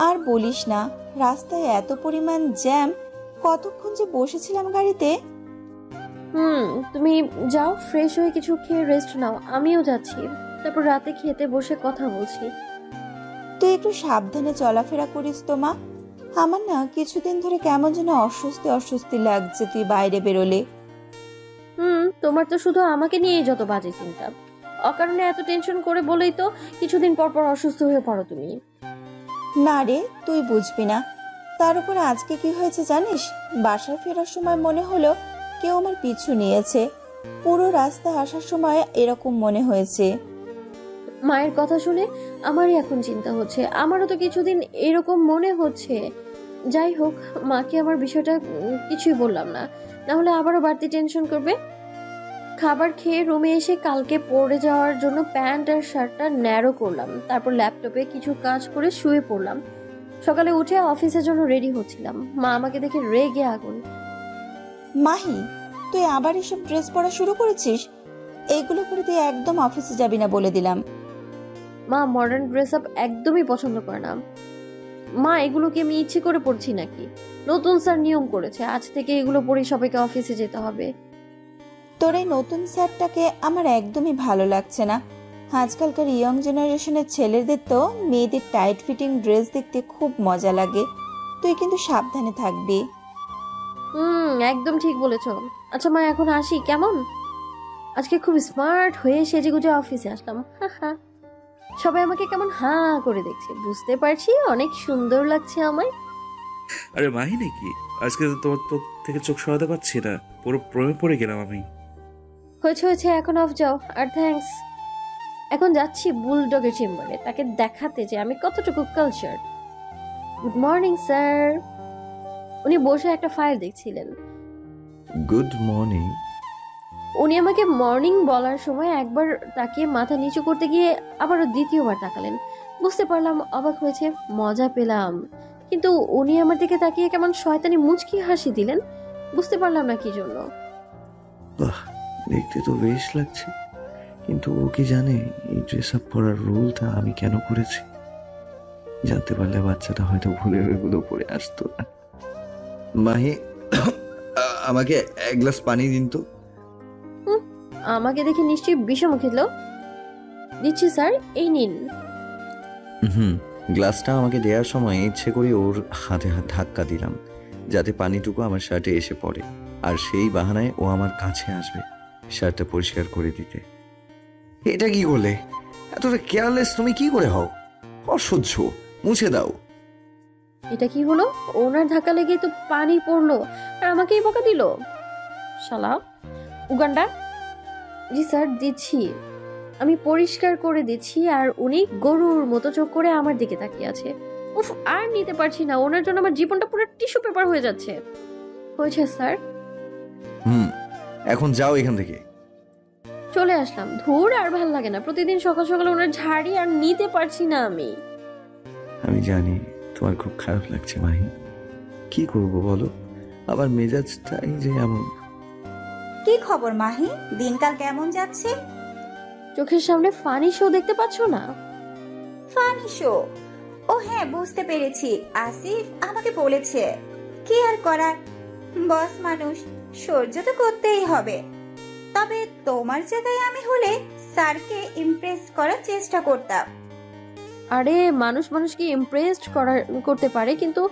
আর বলিস না, রাস্তায় এত পরিমাণ জ্যাম, কতক্ষণ যে বসেছিলাম গাড়িতে। তুমি যাও, ফ্রেশ হয়ে কিছু খেয়ে রেস্ট নাও, আমিও যাচ্ছি। তারপর রাতে খেতে বসে কথা বলছি। তুই একটু সাবধানে চলাফেরা করিস তো মা। আমার না কিছুদিন ধরে কেমন যেন অস্বস্তি অস্বস্তি লাগছে তুই বাইরে বেরোলে। তোমার তো শুধু আমাকে নিয়েই যত বাজে চিন্তা। অকারণে এত টেনশন করে বলেই তো কিছুদিন পর পর অসুস্থ হয়ে পড়ো তুমি। না রে, তুই বুঝবি না। তার উপর আজকে কি হয়েছে জানিস? বাসায় ফেরার সময় মনে হলো কেউ আমার পিছু নিয়েছে। পুরো রাস্তা আসার সময় এরকম মনে হয়েছে। মায়ের কথা শুনে আমারই এখন চিন্তা হচ্ছে। আমারও তো কিছুদিন এরকম মনে হচ্ছে। যাই হোক, মাকে আমার বিষয়টা কিছুই বললাম না, না হলে আবারও বাড়তি টেনশন করবে। খাবার খেয়ে রুমে এসে কালকে পরে যাওয়ার জন্য প্যান্ট আর শার্টটা ন্যারো করলাম। তারপর ল্যাপটপে কিছু কাজ করে শুয়ে পড়লাম। সকালে উঠে অফিসের জন্য রেডি হচ্ছিলাম, মা আমাকে দেখে রেগে আগুন। মাহি, তুই আবার এসব ড্রেস পরা শুরু করেছিস? এইগুলো পরে তুই একদম অফিসে যাবি না বলে দিলাম। মা মডার্ন ড্রেস আপ একদমই পছন্দ করে না। মা, এগুলো কি আমি ইচ্ছে করে পড়ছি নাকি? নতুন স্যার নিয়ম করেছে, আজ থেকে এগুলো পরে সবাইকে অফিসে যেতে হবে। তোর এই নতুন স্যারটাকে আমার একদমই ভালো লাগছে না। আজকালকার ইয়ং জেনারেশনের ছেলেদের তো মেয়েদের টাইট ফিটিং ড্রেস দেখতে খুব মজা লাগে। তুই কিন্তু সাবধানে থাকবি। একদম ঠিক বলেছ। আচ্ছা মা, এখন আসি কেমন? আজকে খুব স্মার্ট হয়ে সেজেগুজে অফিসে আসলাম। সবাই আমাকে কেমন হাঁ করে দেখছে, বুঝতে পারছি অনেক সুন্দর লাগছে আমায়। আরে মাহি নাকি? আজকে তো তোমার তো থেকে চোখ সরাতে পারছি না, পুরো প্রেমে পড়ে গেলাম আমি। হয়েছে, এখন অফ যাও। আর থ্যাঙ্কস। এখন যাচ্ছি বুলডগের চেম্বারে, তাকে দেখাতে যে আমি কতটুকু কালচার। Good morning sir. উনি বসে একটা ফাইল দেখছিলেন। Good morning. উনি আমাকে মর্নিং বলার সময় একবার তাকিয়ে মাথা নিচু করতে গিয়ে আবারও দ্বিতীয়বার তাকালেন। বুঝতে পারলাম অবাক হয়েছে, মজা পেলাম। কিন্তু উনি আমার দিকে তাকিয়ে কেমন শয়তানি মুচকি হাসি দিলেন, বুঝতে পারলাম না কি জন্য। বাহ, দেখতে তো বেশ লাগছে। কিন্তু ও কি জানে এই ড্রেস আপ করার রুলটা আমি কেন করেছি? জানতে পারলে বাচ্চাটা হয়তো ভুলে এগুলো পরে আসতো না। মাহি, আমাকে এক গ্লাস পানি দিন তো। আমাকে দেখে নিশ্চয়ই বিষম খেলো। দিচ্ছি স্যার, এই নিন। গ্লাসটা আমাকে দেওয়ার সময় ইচ্ছে করে ওর হাতে হাত ধাক্কা দিলাম যাতে পানিটুকু আমার শার্টে এসে পড়ে, আর সেই বাহানায় ও আমার কাছে আসবে শার্টটা পরিষ্কার করে দিতে। এটা কি করলে? এতটা কেয়ারলেস তুমি কি করে হও? অসহ্য, মুছে দাও। এটা কি হলো? ওনার ধাক্কা লেগেই তো পানি পড়লো আর আমাকেই বকা দিল। শালা উগান্ডা। জি স্যার, দিচ্ছি। আমি পরিষ্কার করে দিচ্ছি আর উনি গরুর মতো চোখ করে আমার দিকে তাকিয়ে আছে। উফ, আর নিতে পারছি না। ওনার জন্য আমার জীবনটা পুরো টিস্যু পেপার হয়ে যাচ্ছে। হয়েছে স্যার। এখন যাও এখান থেকে। চলে আসলাম। ধুর, আর ভাল লাগে না। প্রতিদিন সকাল সকাল ওনার ঝাড়ি আর নিতে পারছি না আমি। আমি জানি তোমার খুব খারাপ লাগছে মাহি, কি করব বলো, আবার মেজাজটাই যে এমন। কি খবর মাহি, দিনকাল কেমন যাচ্ছে? চোখের সামনে ফানি শো দেখতে পাচ্ছ না? Funny show? ও হ্যাঁ, বুঝতে পেরেছি। আসিফ আমাকে বলেছে। কি আর করার, বস মানুষ, সহ্য তো করতেই হবে। তবে তোমার জায়গায় আমি হলে স্যারকে ইমপ্রেস করার চেষ্টা করতাম। আরে মানুষ মানুষকে ইমপ্রেস করতে পারে, কিন্তু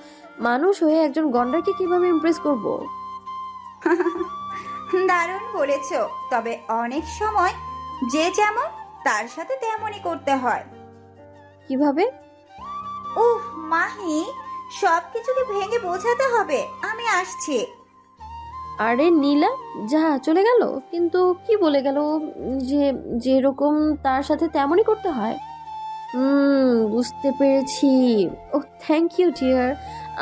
মানুষ হয়ে একজন গন্ডারকে কিভাবে ইমপ্রেস করব? দারুণ বলেছ। তবে অনেক সময় যে যেমন তার সাথে তেমনই করতে হয়। কিভাবে? উফ মাহি, সবকিছুকে ভেঙে বোঝাতে হবে। আমি আসছি। আরে নীলা, যা চলে গেল। কিন্তু কি বলে গেল? যে যেরকম তার সাথে তেমনই করতে হয়। বুঝতে পেরেছি। ও থ্যাংক ইউ ডিয়ার।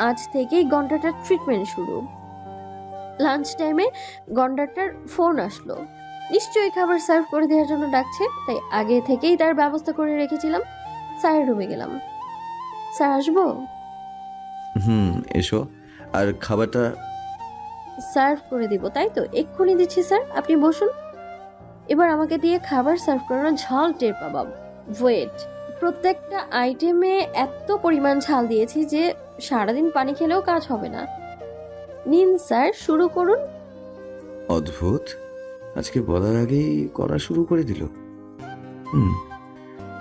আজ থেকেই গন্ডারটার ট্রিটমেন্ট শুরু। লাঞ্চ টাইমে গন্ডারটার ফোন আসলো। নিশ্চয়ই খাবার সার্ভ করে দেওয়ার জন্য ডাকছে, তাই আগে থেকেই তার ব্যবস্থা করে রেখেছিলাম। স্যারের রুমে গেলাম। স্যার, আসবো? এসো। আর খাবারটা সার্ভ করে দিব, তাই তো? এক্ষুনি দিচ্ছি স্যার, আপনি বসুন। এবার আমাকে দিয়ে খাবার সার্ভ করানোর ঝাল টের পাবা। ওয়েট। প্রত্যেকটা আইটেমে এত পরিমাণ ঝাল দিয়েছি যে সারাদিন পানি খেলেও কাজ হবে না। নিন স্যার, শুরু করুন। অদ্ভুত, আজকে বলার আগেই করা শুরু করে দিল।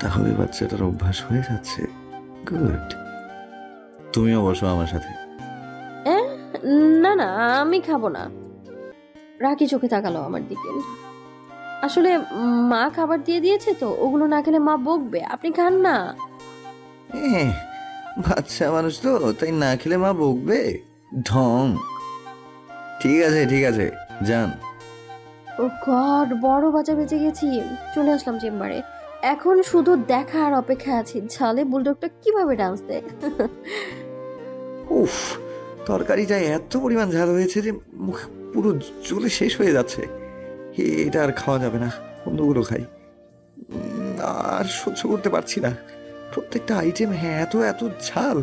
তাহলে বাচ্চাটার অভ্যাস হয়ে যাচ্ছে। গুড। তুমিও বসো আমার সাথে। না না, আমি খাবো না। রাখি চোখে তাকালো আমার দিকে। আসলে মা খাবার দিয়ে দিয়েছে তো, ওগুলো না খেলে মা বকবে। আপনি খান না। বাচ্চা মানুষ তো, তাই না খেলে মা বকবে? ঢং। ঠিক আছে ঠিক আছে, যান। ও গড, বড় বাঁচা বেঁচে গেছি। চলে আসলাম চেম্বারে। এখন শুধু দেখা আর অপেক্ষা আছি ঝালে বুলডগটা কিভাবে ডান্স দেয়। উফ, তরকারিটা এত পরিমাণ ঝাল হয়েছে যে মুখ পুরো জ্বলে শেষ হয়ে যাচ্ছে। এটা আর খাওয়া যাবে না, অন্যগুলো খাই। আর সহ্য করতে পারছি না। প্রত্যেকটা আইটেম এত এত ঝাল।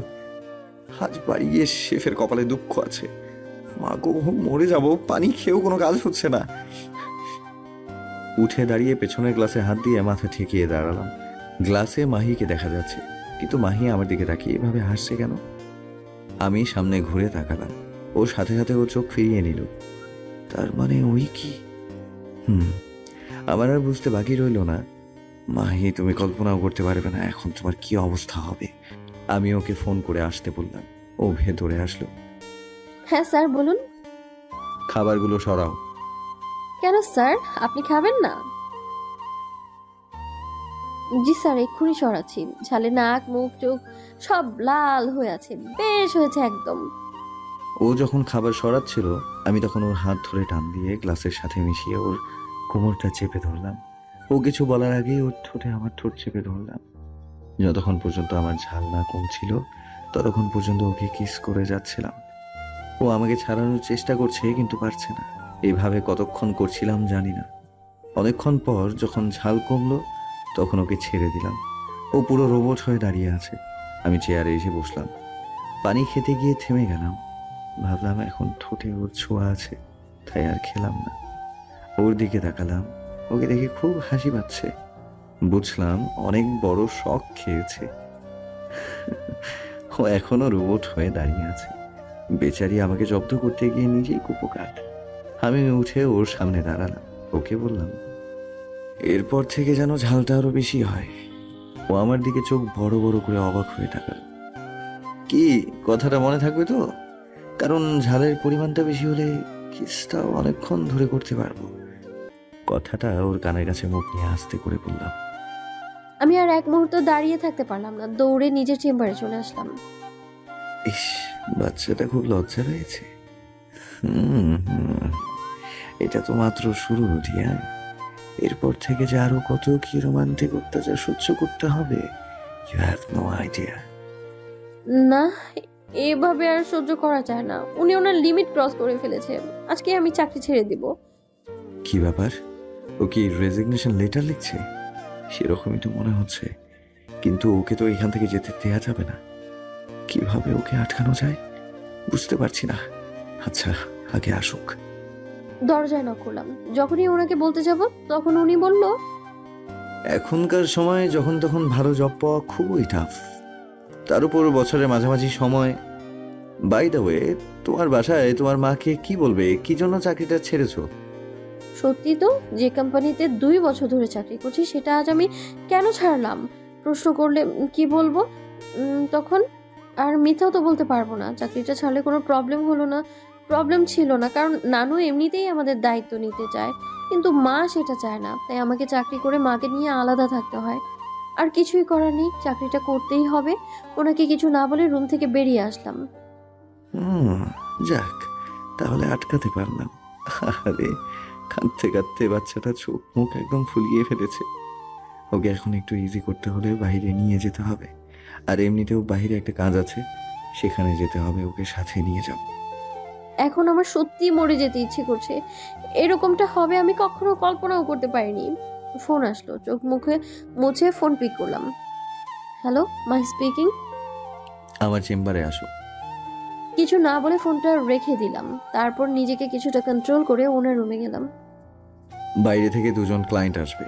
আজ বাড়ি গিয়ে শেফের কপালে দুঃখ আছে। মা গো, মরে যাব, পানি খেয়েও কোনো কাজ হচ্ছে না। উঠে দাঁড়িয়ে পেছনের গ্লাসে হাত দিয়ে মাথা ঠেকিয়ে দাঁড়ালাম। গ্লাসে মাহিকে দেখা যাচ্ছে, কিন্তু মাহি আমার দিকে তাকিয়ে এভাবে হাসছে কেন? আমি সামনে ঘুরে তাকালাম। ওর সাথে সাথে ও চোখ ফিরিয়ে নিল। তার মানে ওই কি? আমার আর বুঝতে বাকি রইল না। মাহি, তুমি কল্পনাও করতে পারবে না এখন তোমার কি অবস্থা হবে। আমি ওকে ফোন করে আসতে বললাম। ও ভেতরে আসলো। হ্যাঁ স্যার, বলুন। খাবারগুলো সরাও। কেন স্যার, আপনি খাবেন না? জি স্যার, এক্ষুনি সরাচ্ছি। ঝালে নাক মুখ চোখ সব লাল হয়ে আছে। বেশ হয়েছে একদম। ও যখন খাবার সরাচ্ছিল আমি তখন ওর হাত ধরে টান দিয়ে গ্লাসের সাথে মিশিয়ে ওর কোমরটা চেপে ধরলাম। ও কিছু বলার আগেই ওর ঠোঁটে আমার ঠোঁট চেপে ধরলাম। যতক্ষণ পর্যন্ত আমার ঝাল না কমছিল ততক্ষণ পর্যন্ত ওকে কিস করে যাচ্ছিলাম। ও আমাকে ছাড়ানোর চেষ্টা করছে, কিন্তু পারছে না। এইভাবে কতক্ষণ করছিলাম জানি না। অনেকক্ষণ পর যখন ঝাল কমলো তখন ওকে ছেড়ে দিলাম। ও পুরো রোবট হয়ে দাঁড়িয়ে আছে। আমি চেয়ারে এসে বসলাম। পানি খেতে গিয়ে থেমে গেলাম। ভাবলাম এখন ঠোঁটে ওর ছোঁয়া আছে, তাই আর খেলাম না। ওর দিকে তাকালাম। ওকে দেখে খুব হাসি পাচ্ছে। বুঝলাম অনেক বড় শখ খেয়েছে। ও এখনো রোবট হয়ে দাঁড়িয়ে আছে। বেচারি আমাকে জব্দ করতে গিয়ে নিজেই কুপোকাত। আমি উঠে ওর সামনে দাঁড়ালাম, ওকে বললাম। এরপর থেকে যেন ঝালটা আরো বেশি হয়। ও আমার দিকে চোখ বড় বড় করে অবাক হয়ে তাকাল। কি কথাটা মনে থাকবে তো? কারণ ঝালের পরিমাণটা বেশি হলে কিসটাও অনেকক্ষণ ধরে করতে পারবো। কথাটা ওর কানের কাছে মুখ নিয়ে আস্তে করে বললাম। আমি আর এক মুহূর্ত দাঁড়িয়ে থাকতে পারলাম না, দৌড়ে নিজের চেম্বারে চলে আসলাম। ইস, বাচ্চাটা খুব লজ্জা পেয়েছে। হুম হুম, এটা তো মাত্র শুরু, রিয়া। এরপর থেকে যে আরো কত কি রোমান্টিক অত্যাচার সহ্য করতে হবে, ইউ হ্যাভ নো আইডিয়া। না, এভাবে আর সহ্য করা যায় না। উনি ওনার লিমিট ক্রস করে ফেলেছে। আজকে আমি চাকরি ছেড়ে দিব। কি ব্যাপার? ও কি রেজিগনেশন লেটার লিখছে? সেরকমই তো মনে হচ্ছে, কিন্তু ওকে তো এখান থেকে যেতে দেয়া যাবে না। কিভাবে ওকে আটকানো যায় বুঝতে পারছি না। আচ্ছা, আগে আসুক। দরজায় নক করলাম। যখনই ওনাকে বলতে যাব তখন উনি বলল, এখনকার সময় যখন তখন ভালো জব পাওয়া খুবই টাফ, তার উপর বছরের মাঝামাঝি সময়। বাই দ্য ওয়ে, তোমার বাসায় তোমার মাকে কি বলবে কি জন্য চাকরিটা ছেড়েছো? সত্যি তো, যে কোম্পানিতে 2 বছর ধরে চাকরি করছি সেটা আজ আমি কেন ছাড়লাম? প্রশ্ন করলে কি বলবো তখন? আর মিথ্যাও তো বলতে পারবো না। চাকরিটা ছাড়লে কোনো প্রবলেম হলো না, প্রবলেম ছিল না, কারণ নানু এমনিতেই আমাদের দায়িত্ব নিতে চায়, কিন্তু মা সেটা চায় না। তাই আমাকে চাকরি করে মাকে নিয়ে আলাদা থাকতে হয়। আর কিছুই করার নেই, চাকরিটা করতেই হবে। ওনাকে কিছু না বলে রুম থেকে বেরিয়ে আসলাম। যাক, তাহলে আটকাতে পারলাম। আরে, কাঁদতে কাঁদতে বাচ্চাটা চোখ মুখ একদম ফুলিয়ে ফেলেছে। ওকে এখন একটু ইজি করতে হলে বাইরে নিয়ে যেতে হবে। আর এমনিতেও বাইরে একটা কাজ আছে, সেখানে যেতে হবে। ওকে সাথে নিয়ে যাব। এখন আমার সত্যি মরে যেতে ইচ্ছে করছে। এরকমটা হবে আমি কখনো কল্পনাও করতে পারিনি। ফোন আসলো, চোখ মুখে মুছে ফোন পিক করলাম। হ্যালো, মাই স্পিকিং। আমার চেম্বারে আসো। কিছু না বলে ফোনটা রেখে দিলাম। তারপর নিজেকে কিছুটা কন্ট্রোল করে ওনার রুমে গেলাম। বাইরে থেকে 2জন ক্লায়েন্ট আসবে,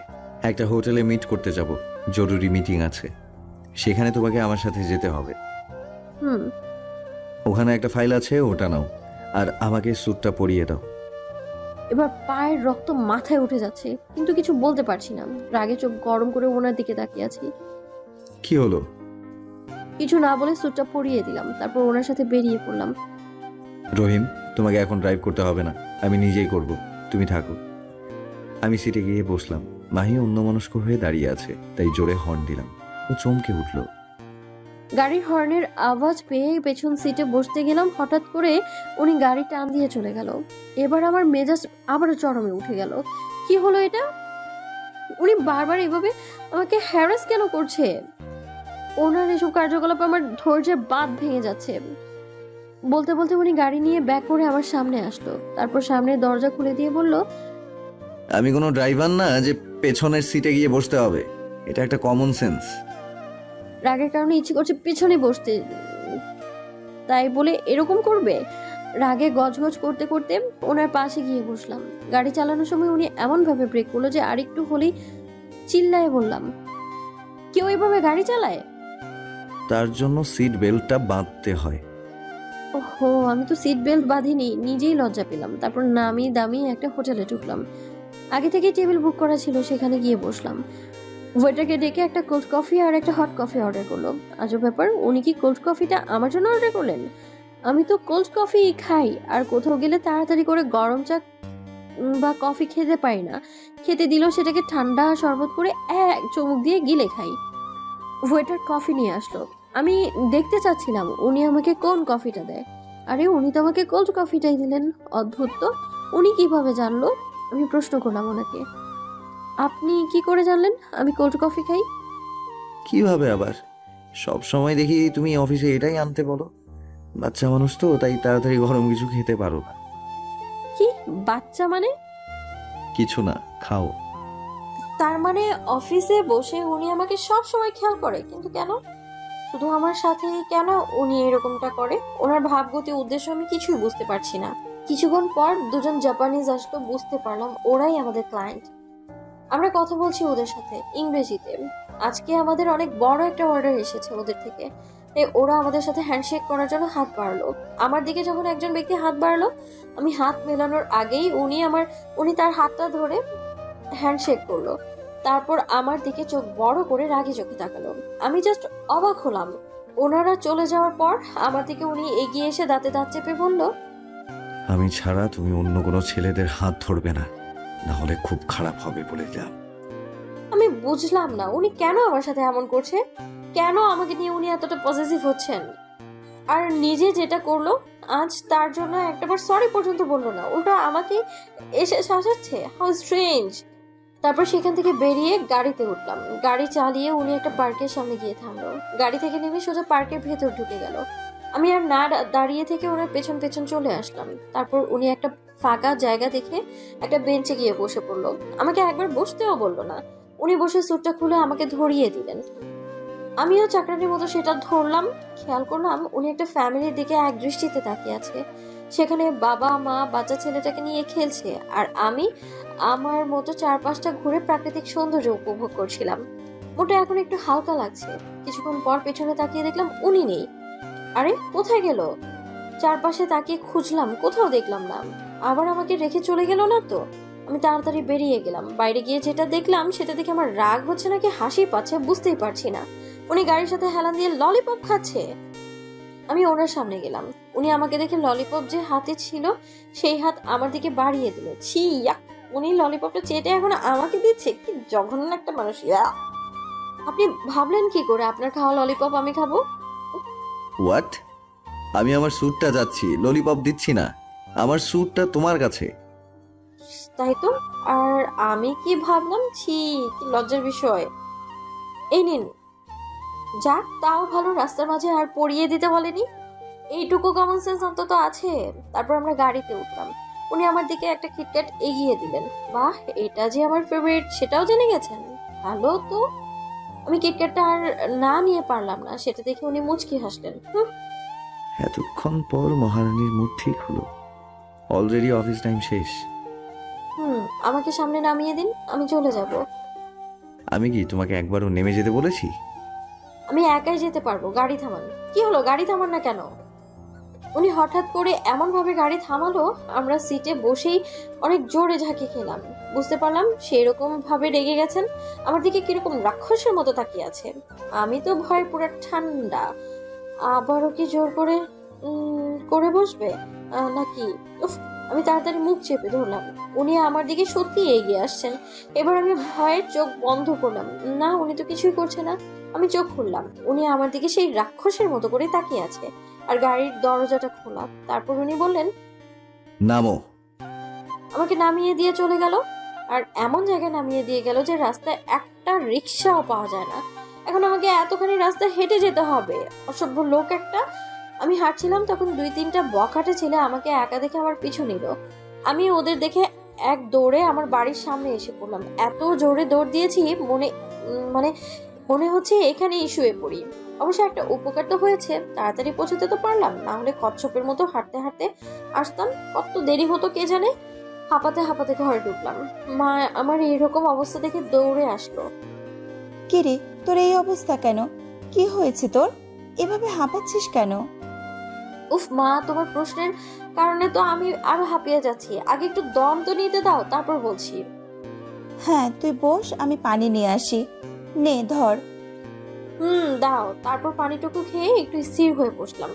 একটা হোটেলে মিট করতে যাব। জরুরি মিটিং আছে, সেখানে তোমাকে আমার সাথে যেতে হবে। হুম। ওখানে একটা ফাইল আছে, ওটা নাও। আর আমাকে স্যুটটা পরিয়ে দাও। এবার পায়ের রক্ত মাথায় উঠে যাচ্ছে, কিন্তু কিছু বলতে পারছি না। রাগে চোখ গরম করে ওনার দিকে তাকিয়ে আছি। কি হলো? কিছু না বলে স্যুটটা পরিয়ে দিলাম, তারপর ওনার সাথে বেরিয়ে পড়লাম। রহিম, তোমাকে এখন ড্রাইভ করতে হবে না, আমি নিজেই করব, তুমি থাকো। আমি সিটে গিয়ে বসলাম। মাহি অন্যমনস্ক হয়ে দাঁড়িয়ে আছে, তাই জোরে হর্ন দিলাম। ও চমকে উঠল। গাড়ির হর্নের আওয়াজ পেয়ে পেছন সিটে বসতে গেলাম। হঠাৎ করে উনি গাড়ি টান দিয়ে চলে গেল। এবার আমার মেজাজ আবারও চরমে উঠে গেল। কি হলো এটা? উনি বারবার এভাবে আমাকে হ্যারাস কেন করছে? ওনার এসব কার্যকলাপ আমার ধৈর্যের বাঁধ ভেঙে যাচ্ছে। বলতে বলতে উনি গাড়ি নিয়ে ব্যাক করে আমার সামনে আসলো। তারপর সামনের দরজা খুলে দিয়ে বলল, আমি কোনো ড্রাইভার না যে পেছনের সিটে গিয়ে বসতে হবে। এটা একটা কমন সেন্স। রাগের কারণে ইচ্ছে করছে পেছনে বসতে, তাই বলে এরকম করবে? রাগে গজগজ করতে করতে ওনার পাশে গিয়ে বসলাম। গাড়ি চালানোর সময় উনি এমন ভাবে ব্রেক করলো যে আরেকটু হলেই চিল্লায় বললাম, কেউ এভাবে গাড়ি চালায়? তার জন্য সিট বেল্টটা বাঁধতে হয়। ওহো, আমি তো সিট বেল্ট বাঁধিনি। নিজেই লজ্জা পেলাম। তারপর নামি দামি একটা হোটেলে ঢুকলাম। আগে থেকে টেবিল বুক করা ছিল, সেখানে গিয়ে বসলাম। ওয়েটারকে ডেকে একটা কোল্ড কফি আর একটা হট কফি অর্ডার করলো। আজব ব্যাপার, উনি কি কোল্ড কফিটা আমার জন্য অর্ডার করলেন? আমি তো কোল্ড কফি খাই, আর কোথাও গেলে তাড়াতাড়ি করে গরম চা বা কফি খেতে পারি না। খেতে দিলেও সেটাকে ঠান্ডা শরবত করে এক চুমুক দিয়ে গিলে খাই। ওয়েটার কফি নিয়ে আসলো। আমি দেখতে চাচ্ছিলাম উনি আমাকে কোন কফিটা দেয়। আরে, উনি তো আমাকে কোল্ড কফিটাই দিলেন। অদ্ভুত তো, উনি কিভাবে জানলো? আমি প্রশ্ন করলাম ওনাকে, আপনি কি করে জানলেন আমি কোল্ড কফি খাই? কিভাবে আবার? সব সময় দেখি তুমি অফিসে এটাই আনতে বলো। বাচ্চা মানুষ তো, তাই তাড়াতাড়ি গরম কিছু খেতে পারো না। কি বাচ্চা মানে? কিছু না, খাও। তার মানে অফিসে বসে উনি আমাকে সব সময় খেয়াল করে, কিন্তু কেন? শুধু আমার সাথে কেন উনি এরকমটা করে? ওনার ভাবগতি উদ্দেশ্য আমি কিছুই বুঝতে পারছি না। কিছুক্ষণ পর 2জন জাপানিজ আসলো। বুঝতে পারলাম ওরাই আমাদের ক্লায়েন্ট। আমরা কথা বলছি ওদের সাথে ইংরেজিতে। আজকে আমাদের অনেক বড় একটা অর্ডার এসেছে ওদের থেকে, তাই ওরা আমাদের সাথে হ্যান্ডশেক করার জন্য হাত বাড়ালো। আমার দিকে যখন একজন ব্যক্তি হাত বাড়ালো, আমি হাত মেলানোর আগেই উনি তার হাতটা ধরে হ্যান্ডশেক করলো। তারপর আমার দিকে চোখ বড় করে রাগি চোখে তাকালো। আমি জাস্ট অবাক হলাম। ওনারা চলে যাওয়ার পর আমার দিকে উনি এগিয়ে এসে দাঁতে দাঁত চেপে বলল, আমি ছাড়া তুমি অন্য কোনো ছেলেদের হাত ধরবে না, না হলে খুব খারাপ হবে বলে দিলাম। আমি বুঝলাম না উনি কেন আমার সাথে এমন করছে, কেন আমাকে নিয়ে উনি এতটা পজিটিভ হচ্ছেন। আর নিজে যেটা করলো আজ তার জন্য একটাবার সরি পর্যন্ত বললো না, উল্টো আমাকে এসে শাসাচ্ছে। How strange. তারপর সেখান থেকে বেরিয়ে গাড়িতে উঠলাম। গাড়ি চালিয়ে উনি একটা পার্কের সামনে গিয়ে থামলো। গাড়ি থেকে নেমে সোজা পার্কের ভেতর ঢুকে গেল। আমি আর না দাঁড়িয়ে থেকে ওনার পেছন পেছন চলে আসলাম। তারপর উনি একটা ফাঁকা জায়গা দেখে একটা বেঞ্চে গিয়ে বসে পড়লো। আমাকে একবার বসতেও বললো না। উনি বসে স্যুটটা খুলে আমাকে ধরিয়ে দিলেন। আমিও চাকরানির মতো সেটা ধরলাম। খেয়াল করলাম উনি একটা ফ্যামিলির দিকে এক দৃষ্টিতে তাকিয়ে আছে। সেখানে বাবা মা বাচ্চা ছেলেটাকে নিয়ে খেলছে, আর আমি আমার মতো চারপাশটা ঘুরে প্রাকৃতিক সৌন্দর্য উপভোগ করছিলাম। মোটা এখন একটু হালকা লাগছে। কিছুক্ষণ পর পেছনে তাকিয়ে দেখলাম উনি নেই। আরে কোথায় গেল? চারপাশে তাকিয়ে খুঁজলাম, কোথাও দেখলাম না। আবার আমাকে রেখে চলে গেল না তো? আমি তাড়াতাড়ি বেরিয়ে গেলাম। বাইরে গিয়ে যেটা দেখলাম সেটা দেখে আমার রাগ হচ্ছে নাকি হাসি পাচ্ছে বুঝতেই পারছি না। উনি গাড়ির সাথে হেলান দিয়ে ললিপপ খাচ্ছে। আমি ওনার সামনে গেলাম। উনি আমাকে দেখে ললিপপ যে হাতে ছিল সেই হাত আমার দিকে বাড়িয়ে দিল। ছি, ইয়াক। উনি ললিপপটা চেটে এখন আমাকে দিচ্ছে। কি জঘন্য একটা মানুষ। আপনি ভাবলেন কি করে আপনার খাওয়া ললিপপ আমি খাবো? হোয়াট? আমি আমার স্যুটটা যাচ্ছি, ললিপপ দিচ্ছি না। আমার স্যুটটা তোমার কাছে। তাই তো। আর আমি কি ভাবলাম, ছি, কি লজ্জার বিষয়। এই নিন। যাক, তাও ভালো রাস্তার মাঝে আর পড়িয়ে দিতে বলেনি। এইটুকু কমন সেন্স অন্তত আছে। তারপর আমরা গাড়িতে উঠলাম। উনি আমার দিকে একটা কিটক্যাট এগিয়ে দিলেন। বাহ, এটা যে আমার ফেভারিট সেটাও জেনে গেছেন। ভালো তো। আমি কিটক্যাটটা আর না নিয়ে পারলাম না। সেটা দেখে উনি মুচকি হাসলেন। এতক্ষণ পর মহারানীর মুড ঠিক হলো। অলরেডি অফিস টাইম শেষ। আমাকে সামনে নামিয়ে দিন, আমি চলে যাব। আমি কি তোমাকে একবারও নেমে যেতে বলেছি? আমি একাই যেতে পারবো, গাড়ি থামান। কি হলো, গাড়ি থামান না কেন? উনি হঠাৎ করে এমন ভাবে গাড়ি থামালো, আমরা সিটে বসেই অনেক জোরে ঝাঁকি খেলাম। বুঝতে পারলাম সেই রকম ভাবে রেগে গেছেন। আমার দিকে কিরকম রাক্ষসের মতো তাকিয়ে আছে। আমি তো ভয় পুরো ঠান্ডা। আবারও কি জোর করে করে বসবে নাকি? উফ, আমি তাড়াতাড়ি মুখ চেপে ধরলাম। উনি আমার দিকে সত্যি এগিয়ে আসছেন। এবার আমি ভয়ের চোখ বন্ধ করলাম। না, উনি তো কিছুই করছে না। আমি চোখ খুললাম। উনি আমার দিকে সেই রাক্ষসের মতো করে তাকিয়ে আছে, আর গাড়ির দরজাটা খোলা। তারপর উনি বললেন, নামো। আমাকে নামিয়ে দিয়ে চলে গেল। আর এমন জায়গায় নামিয়ে দিয়ে গেল যে রাস্তায় একটা রিক্সাও পাওয়া যায় না। এখন আমাকে এতখানি রাস্তা হেঁটে যেতে হবে। অসভ্য লোক একটা। আমি হাঁটছিলাম, তখন 2-3টা বখাটে ছেলে আমাকে একা দেখে আমার পিছু নিল। আমি ওদের দেখে এক দৌড়ে আমার বাড়ির সামনে এসে পড়লাম। এত জোরে দৌড় দিয়েছি মনে হচ্ছে এখানেই শুয়ে পড়ি। অবশ্য একটা উপকার তো হয়েছে, তাড়াতাড়ি পৌঁছতে তো পারলাম, না হলে কচ্ছপের মতো হাঁটতে হাঁটতে আসতাম। কত দেরি হতো কে জানে। হাঁপাতে হাঁপাতে ঘরে ঢুকলাম। মা আমার এইরকম অবস্থা দেখে দৌড়ে আসলো। কিরে, তোর এই অবস্থা কেন? কি হয়েছে তোর? এভাবে হাঁপাচ্ছিস কেন? উফ মা, তোমার প্রশ্নের কারণে তো আমি আরো হাঁপিয়ে যাচ্ছি। আগে একটু দম তো নিতে দাও, তারপর বলছি। হ্যাঁ, তুই বস, আমি পানি নিয়ে আসি। নে ধর। দাও। তারপর পানিটুকু খেয়ে একটু স্থির হয়ে বসলাম।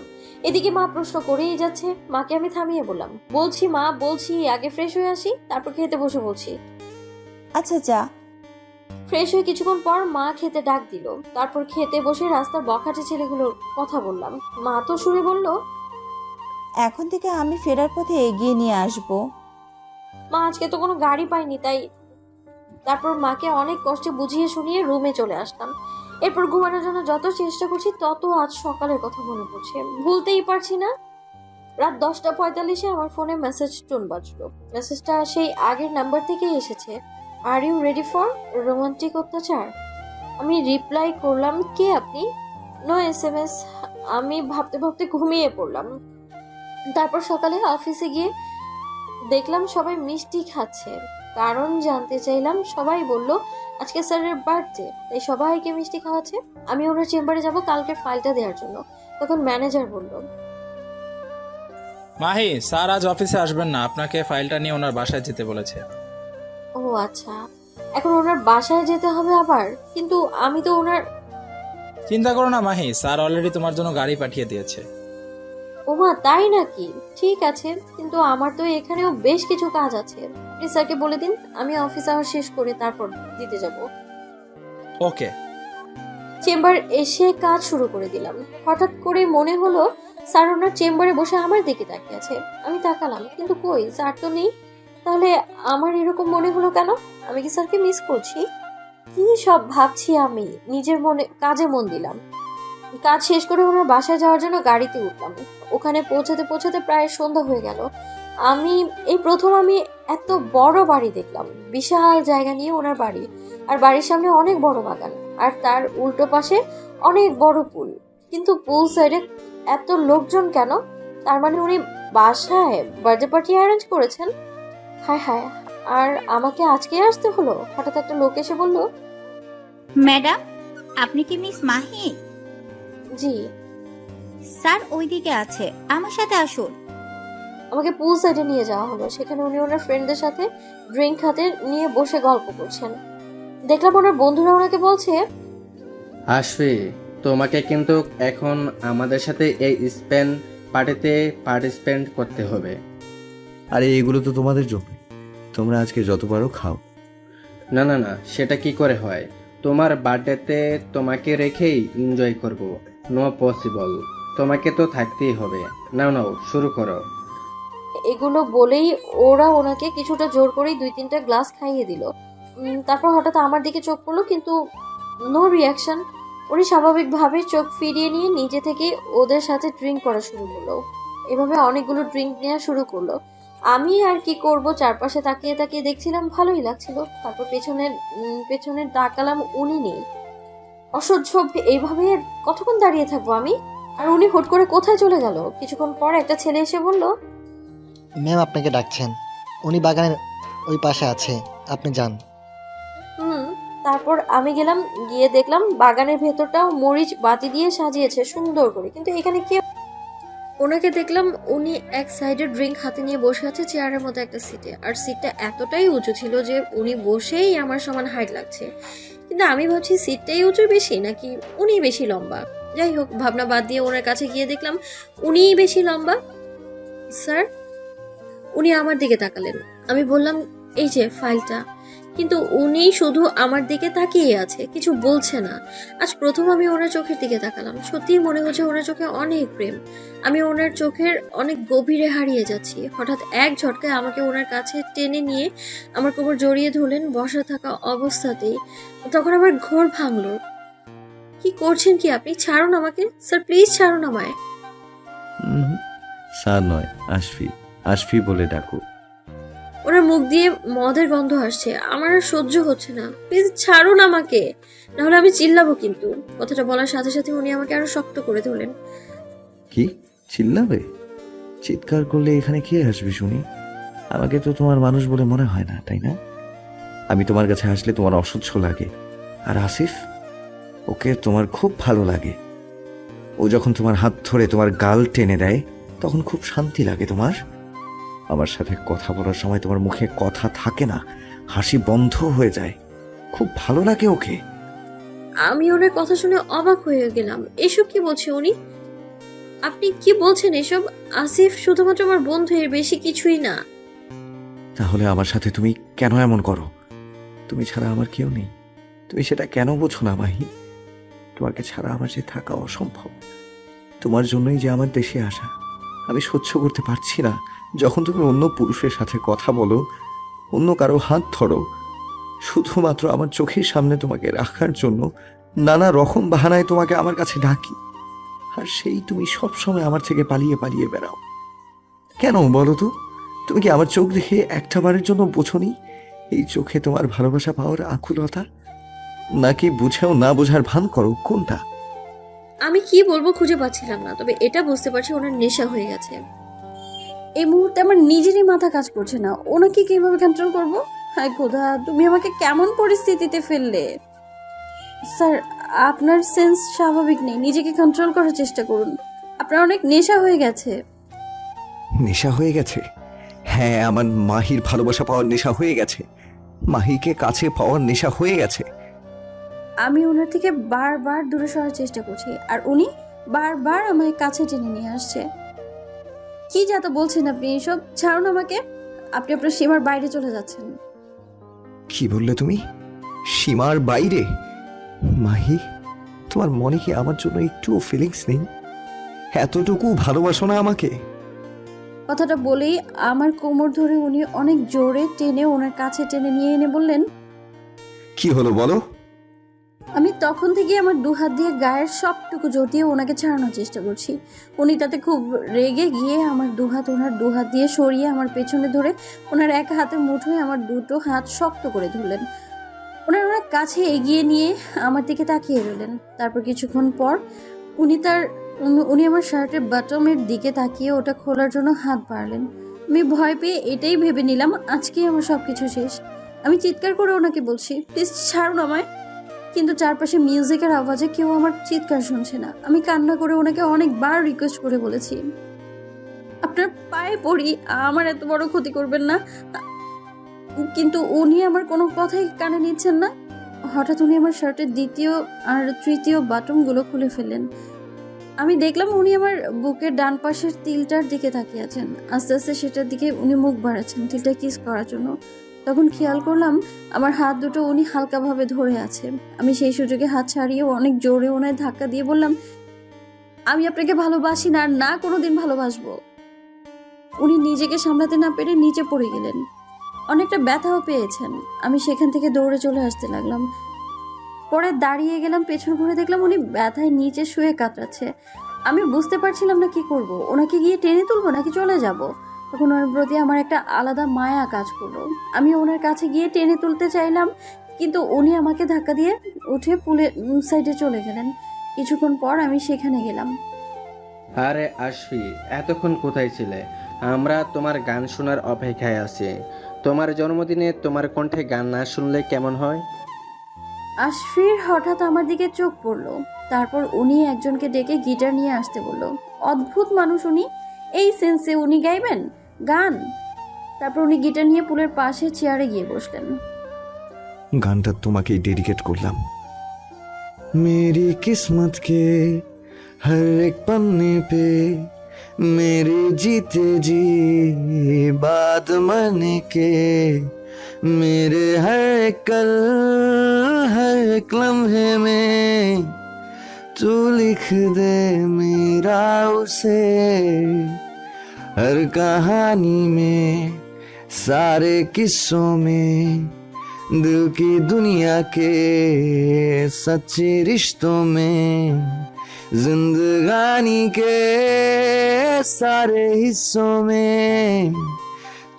এদিকে মা প্রশ্ন করেই যাচ্ছে। মাকে আমি থামিয়ে বললাম, বলছি মা, বলছি আগে ফ্রেশ হয়ে আসি, তারপর খেতে বসে বলছি। আচ্ছা যা। ফ্রেশ হয়ে কিছুক্ষণ পর মা খেতে ডাক দিল। তারপর খেতে বসে রাস্তার বখাটে ছেলেগুলোর কথা বললাম। মা তো শুনে বলল, এখন থেকে আমি ফেরার পথে এগিয়ে নিয়ে আসবো। মা আজকে তো কোনো গাড়ি পাইনি, তাই। তারপর মাকে অনেক কষ্টে বুঝিয়ে শুনিয়ে রুমে চলে আসলাম। এরপর ঘুমানোর জন্য যত চেষ্টা করছি তত আজ সকালের কথা মনে পড়ছে, ভুলতেই পারছি না। রাত 10:45 আমার ফোনে মেসেজ টোন বাজলো। মেসেজটা সেই আগের নাম্বার থেকেই এসেছে। Are you ready for romantic অত্যাচার? আমি রিপ্লাই করলাম, কে আপনি? No SMS। আমি ভাবতে ভাবতে ঘুমিয়ে পড়লাম। তারপর সকালে অফিসে গিয়ে দেখলাম সবাই মিষ্টি খাচ্ছে। কারণ জানতে চাইলাম। সবাই বলল আজকে স্যারের বার্থডে, তাই সবাইকে মিষ্টি খাওয়াচ্ছে। আমি ওনার চেম্বারে যাব কালকে ফাইলটা দেওয়ার জন্য। তখন ম্যানেজার বলল, মাহি, স্যার আজ অফিসে আসবেন না, আপনাকে ফাইলটা নিয়ে ওনার বাসায় যেতে বলেছে। ও আচ্ছা, এখন ওনার বাসায় যেতে হবে আবার? কিন্তু আমি তো ওনার... চিন্তা করো না মাহি, স্যার অলরেডি তোমার জন্য গাড়ি পাঠিয়ে দিয়েছে। ওমা, তাই নাকি? ঠিক আছে, কিন্তু আমার তো এখানেও বেশ কিছু কাজ আছে। প্লিজ স্যারকে বলে দিন আমি অফিস আওয়ার শেষ করে তারপর দিতে যাব। ওকে। চেম্বার এসে কাজ শুরু করে দিলাম। হঠাৎ করে মনে হলো স্যার ওনার চেম্বারে বসে আমার দিকে তাকিয়ে আছে। আমি তাকালাম, কিন্তু কই, স্যার তো নেই। তাহলে আমার এরকম মনে হলো কেন? আমি কি স্যারকে মিস করছি? কি সব ভাবছি আমি, নিজের মনে কাজে মন দিলাম। কাজ শেষ করে ওনার বাসায় যাওয়ার জন্য গাড়িতে উঠলাম। ওখানে পৌঁছাতে পৌঁছাতে প্রায় সন্ধ্যা হয়ে গেল। আমি এই প্রথম আমি এত বড় বাড়ি দেখলাম। বিশাল জায়গা নিয়ে ওনার বাড়ি, আর বাড়ির সামনে অনেক বড় বাগান, আর তার উল্টো পাশে অনেক বড় পুল। কিন্তু পুল সাইডে এত লোকজন কেন? তার মানে উনি বাসায় বার্থডে পার্টি অ্যারেঞ্জ করেছেন? হায় হায়, আর আমাকে আজকে আসতে হলো? হঠাৎ একটা লোক এসে বলল, ম্যাডাম, আপনি কি মিস মাহি? জি। স্যার ওইদিকে আছে, আমার সাথে আসুন। আমাকে পুল সাইডে নিয়ে যাওয়া হলো। সেখানে উনি ওনার ফ্রেন্ডদের সাথে ড্রিঙ্ক হাতে নিয়ে বসে গল্প করছেন। দেখলাম ওনার বন্ধুরা ওনাকে বলছে, আশফি, তোমাকে কিন্তু এখন আমাদের সাথে এই স্পেন পার্টিতে পার্টিসিপেট করতে হবে। আরে এগুলো তো তোমাদের জন্য, তোমরা আজকে যত পারো খাও। না না না, সেটা কি করে হয়? তোমার বার্থডেতে তোমাকে রেখেই এনজয় করব। নো পসিবল, তোমাকে তো থাকতেই হবে। নাও নাও, শুরু করো। এগুলো বলেই ওরা ওনাকে কিছুটা জোর করেই 2-3টা গ্লাস খাইয়ে দিল। তারপর হঠাৎ আমার দিকে চোখ পড়লো, কিন্তু নো রিয়াকশন। উনি স্বাভাবিকভাবে চোখ ফিরিয়ে নিয়ে নিজে থেকে ওদের সাথে ড্রিঙ্ক করা শুরু করলো। এভাবে অনেকগুলো ড্রিঙ্ক নেওয়া শুরু করলো। আমি আর কি করব, চারপাশে তাকিয়ে তাকিয়ে দেখছিলাম, ভালোই লাগছিল। তারপর পেছনে তাকালাম, উনি নেই। অসহ্য, এইভাবে কতক্ষণ দাঁড়িয়ে থাকবো আমি? আর উনি হুট করে কোথায় চলে গেল? কিছুক্ষণ পর একটা ছেলে এসে বলল, ম্যাম আপনাকে ডাকছেন, উনি বাগানের ওই পাশে আছে, আপনি যান। তারপর আমি গেলাম, গিয়ে দেখলাম বাগানের ভেতরটাও মরিচ বাতি দিয়ে সাজিয়েছে সুন্দর করে। কিন্তু এখানে কে? ওনাকে দেখলাম উনি এক সাইডে ড্রিঙ্ক হাতে নিয়ে বসে আছে চেয়ারের মতো একটা সিটে, আর সিটটা এতটাই উঁচু ছিল যে উনি বসেই আমার সমান হাইট লাগছে। কিন্তু আমি ভাবছি সিটটাই উঁচু বেশি নাকি উনি বেশি লম্বা। যাই হোক, ভাবনা বাদ দিয়ে ওনার কাছে গিয়ে দেখলাম উনিই বেশি লম্বা। স্যার? উনি আমার দিকে তাকালেন। আমি বললাম, এই যে ফাইলটা। কিন্তু উনি শুধু আমার দিকে তাকিয়ে আছে, কিছু বলছে না। আজ প্রথম আমি ওনার চোখের দিকে তাকালাম। সত্যিই মনে হচ্ছে ওনার চোখে অনেক প্রেম। আমি ওনার চোখের অনেক গভীরে হারিয়ে যাচ্ছি। হঠাৎ এক ঝটকায় আমাকে ওনার কাছে টেনে নিয়ে আমার কোমর জড়িয়ে ধরলেন বসা থাকা অবস্থাতেই। তখন আমার ঘোর ভাঙলো। কি করছেন কি আপনি? ছাড়ুন আমাকে স্যার, প্লিজ ছাড়ুন আমায়। স্যার নয়, আশফি, আশফি বলে ডাকো। ওনার মুখ দিয়ে মদের গন্ধ আসছে, আমার আর সহ্য হচ্ছে না। প্লিজ ছাড়ুন আমাকে, নাহলে আমি চিল্লাবো। কিন্তু কথাটা বলার সাথে সাথে উনি আমাকে আরো শক্ত করে ধরলেন। কি চিল্লাবে? চিৎকার করলে এখানে কে আসবে শুনি? আমাকে তো তোমার মানুষ বলে মনে হয় না, তাই না? আমি তোমার কাছে আসলে তোমার অসহ্য লাগে। আর আসিফ, ওকে তোমার খুব ভালো লাগে। ও যখন তোমার হাত ধরে তোমার গাল টেনে দেয় তখন খুব শান্তি লাগে তোমার। আমার সাথে কথা বলার সময় তোমার মুখে কথা থাকে না, হাসি বন্ধ হয়ে যায়, খুব ভালো লাগে ওকে। আমি ওনার কথা শুনে অবাক হয়ে গেলাম। এসব কি বলছে উনি? আপনি কি বলছেন এসব? আসিফ শুধুমাত্র আমার বন্ধু, এর বেশি কিছুই না। তাহলে আমার সাথে তুমি কেন এমন করো? তুমি ছাড়া আমার কেউ নেই, তুমি সেটা কেন বোঝো না মাহি? তোমাকে ছাড়া আমার যে থাকা অসম্ভব। তোমার জন্যই যে আমার দেশে আসা। আমি সহ্য করতে পারছি না যখন তুমি অন্য পুরুষের সাথে কথা বলো, অন্য কারো হাত ধরো, শুধুমাত্র আমার চোখের সামনে তোমাকে রাখার জন্য নানা রকম বাহানায় তোমাকে আমার কাছে ডাকি, আর সেই তুমি সবসময় আমার থেকে পালিয়ে পালিয়ে বেড়াও। কেন বলো তো? তুমি কি আমার চোখ দেখে একটা বারের জন্য বোঝনি এই চোখে তোমার ভালোবাসা পাওয়ার আকুলতা? নাকি বুঝেও না বোঝার ভান করো? কোনটা? আমি কি বলবো খুঁজে পাচ্ছিলাম না, তবে এটা বুঝতে পারছি ওনার নেশা হয়ে গেছে। এই মুহূর্তে আমার নিজেরই মাথা কাজ করছে না, ওনাকে কিভাবে কন্ট্রোল করব। হায় খোদা, তুমি আমাকে কেমন পরিস্থিতিতে ফেললে? স্যার, আপনার সেন্স স্বাভাবিক নেই, নিজেকে কন্ট্রোল করার চেষ্টা করুন। আপনার অনেক নেশা হয়ে গেছে। নেশা হয়ে গেছে? হ্যাঁ, আমার মাহির ভালোবাসা পাওয়ার নেশা হয়ে গেছে, মাহিকে কাছে পাওয়ার নেশা হয়ে গেছে। আমি ওনার থেকে বারবার দূরে সরার চেষ্টা করছি, আর উনি বারবার আমায় কাছে টেনে নিয়ে আসছে। কি যা তো বলছেন আপনি এসব? ছাড়ুন আমাকে, আপনি আপনার সীমার বাইরে চলে যাচ্ছেন। কি বললে তুমি? সীমার বাইরে? মাহি, তোমার মনে কি আমার জন্য একটুও ফিলিংস নেই? এতটুকু ভালোবাসো না আমাকে? কথাটা বলেই আমার কোমর ধরে উনি অনেক জোরে টেনে ওনার কাছে টেনে নিয়ে এনে বললেন, কি হলো বলো? আমি তখন থেকে আমার দুহাত দিয়ে গায়ের সবটুকু জোর দিয়ে ওনাকে ছাড়ানোর চেষ্টা করছি। উনি তাতে খুব রেগে গিয়ে আমার ওনার দুহাত দিয়ে সরিয়ে আমার পেছনে ধরে ওনার এক হাতের মুঠোয় আমার দুটো হাত শক্ত করে ধরলেন। ওনার কাছে এগিয়ে নিয়ে আমার দিকে তাকিয়ে রইলেন। তারপর কিছুক্ষণ পর উনি আমার শার্টের বাটমের দিকে তাকিয়ে ওটা খোলার জন্য হাত বাড়ালেন। আমি ভয় পেয়ে এটাই ভেবে নিলাম আজকেই আমার সবকিছু শেষ। আমি চিৎকার করে ওনাকে বলছি, প্লিজ ছাড়ুন আমায়। কিন্তু চারপাশে মিউজিকের আওয়াজে কেউ আমার চিৎকার শুনছে না। আমি কান্না করে ওনাকে অনেকবার রিকোয়েস্ট করে বলেছি, আপনার পায়ে পড়ি, আমার এত বড় ক্ষতি করবেন না। কিন্তু উনি আমার কোনো কথাই কানে নিচ্ছেন না। হঠাৎ উনি আমার শার্টের দ্বিতীয় আর তৃতীয় বাটনগুলো খুলে ফেললেন। আমি দেখলাম উনি আমার বুকের ডান পাশের তিলটার দিকে তাকিয়ে আছেন। আস্তে আস্তে সেটার দিকে উনি মুখ বাড়াচ্ছেন তিলটা কিস করার জন্য। তখন খেয়াল করলাম আমার হাত দুটো উনি হালকাভাবে ধরে আছে। আমি সেই সুযোগে হাত ছাড়িয়ে অনেক জোরে ওনায় ধাক্কা দিয়ে বললাম, আমি আপনাকে ভালোবাসি না, আর না কোনোদিন ভালোবাসবো। উনি নিজেকে সামলাতে না পেরে নিচে পড়ে গেলেন, অনেকটা ব্যথাও পেয়েছেন। আমি সেখান থেকে দৌড়ে চলে আসতে লাগলাম। পরে দাঁড়িয়ে গেলাম, পেছন ঘুরে দেখলাম উনি ব্যথায় নিচে শুয়ে কাতরাচ্ছে। আমি বুঝতে পারছিলাম না কি করব, ওনাকে গিয়ে টেনে তুলবো নাকি চলে যাব। তখন ওনার প্রতি আমার একটা আলাদা মায়া কাজ করলো। আমি ওনার কাছে গিয়ে টেনে তুলতে চাইলাম, কিন্তু উনি আমাকে ধাক্কা দিয়ে উঠে পুলের সাইডে চলে গেলেন। কিছুক্ষণ পর আমি সেখানে গেলাম। আরে আশফি, এতক্ষণ কোথায় ছিলে? আমরা তোমার গান শোনার অপেক্ষায় আছি। তোমার জন্মদিনে তোমার কণ্ঠে গান না শুনলে কেমন হয়? আশফির হঠাৎ আমার দিকে চোখ পড়লো। তারপর উনি একজনকে ডেকে গিটার নিয়ে আসতে বলল। অদ্ভুত মানুষ উনি, এই সেন্সে উনি গাইবেন গান? তারপর উনি গিটার নিয়ে পুলের পাশে চেয়ারে গিয়ে বসলেন। গানটা তোমাকেই ডেডিকেট করলাম। मेरी किस्मत के हर एक पन्ने पे मेरे जीते जी बाद मरने के मेरे हर एक कल हर एक लम्हे में तू लिख दे मेरा उसे हर कहानी में सारे किस्सों में दिल की दुनिया के सच्चे रिश्तों में जिंदगानी के सारे हिस्सों में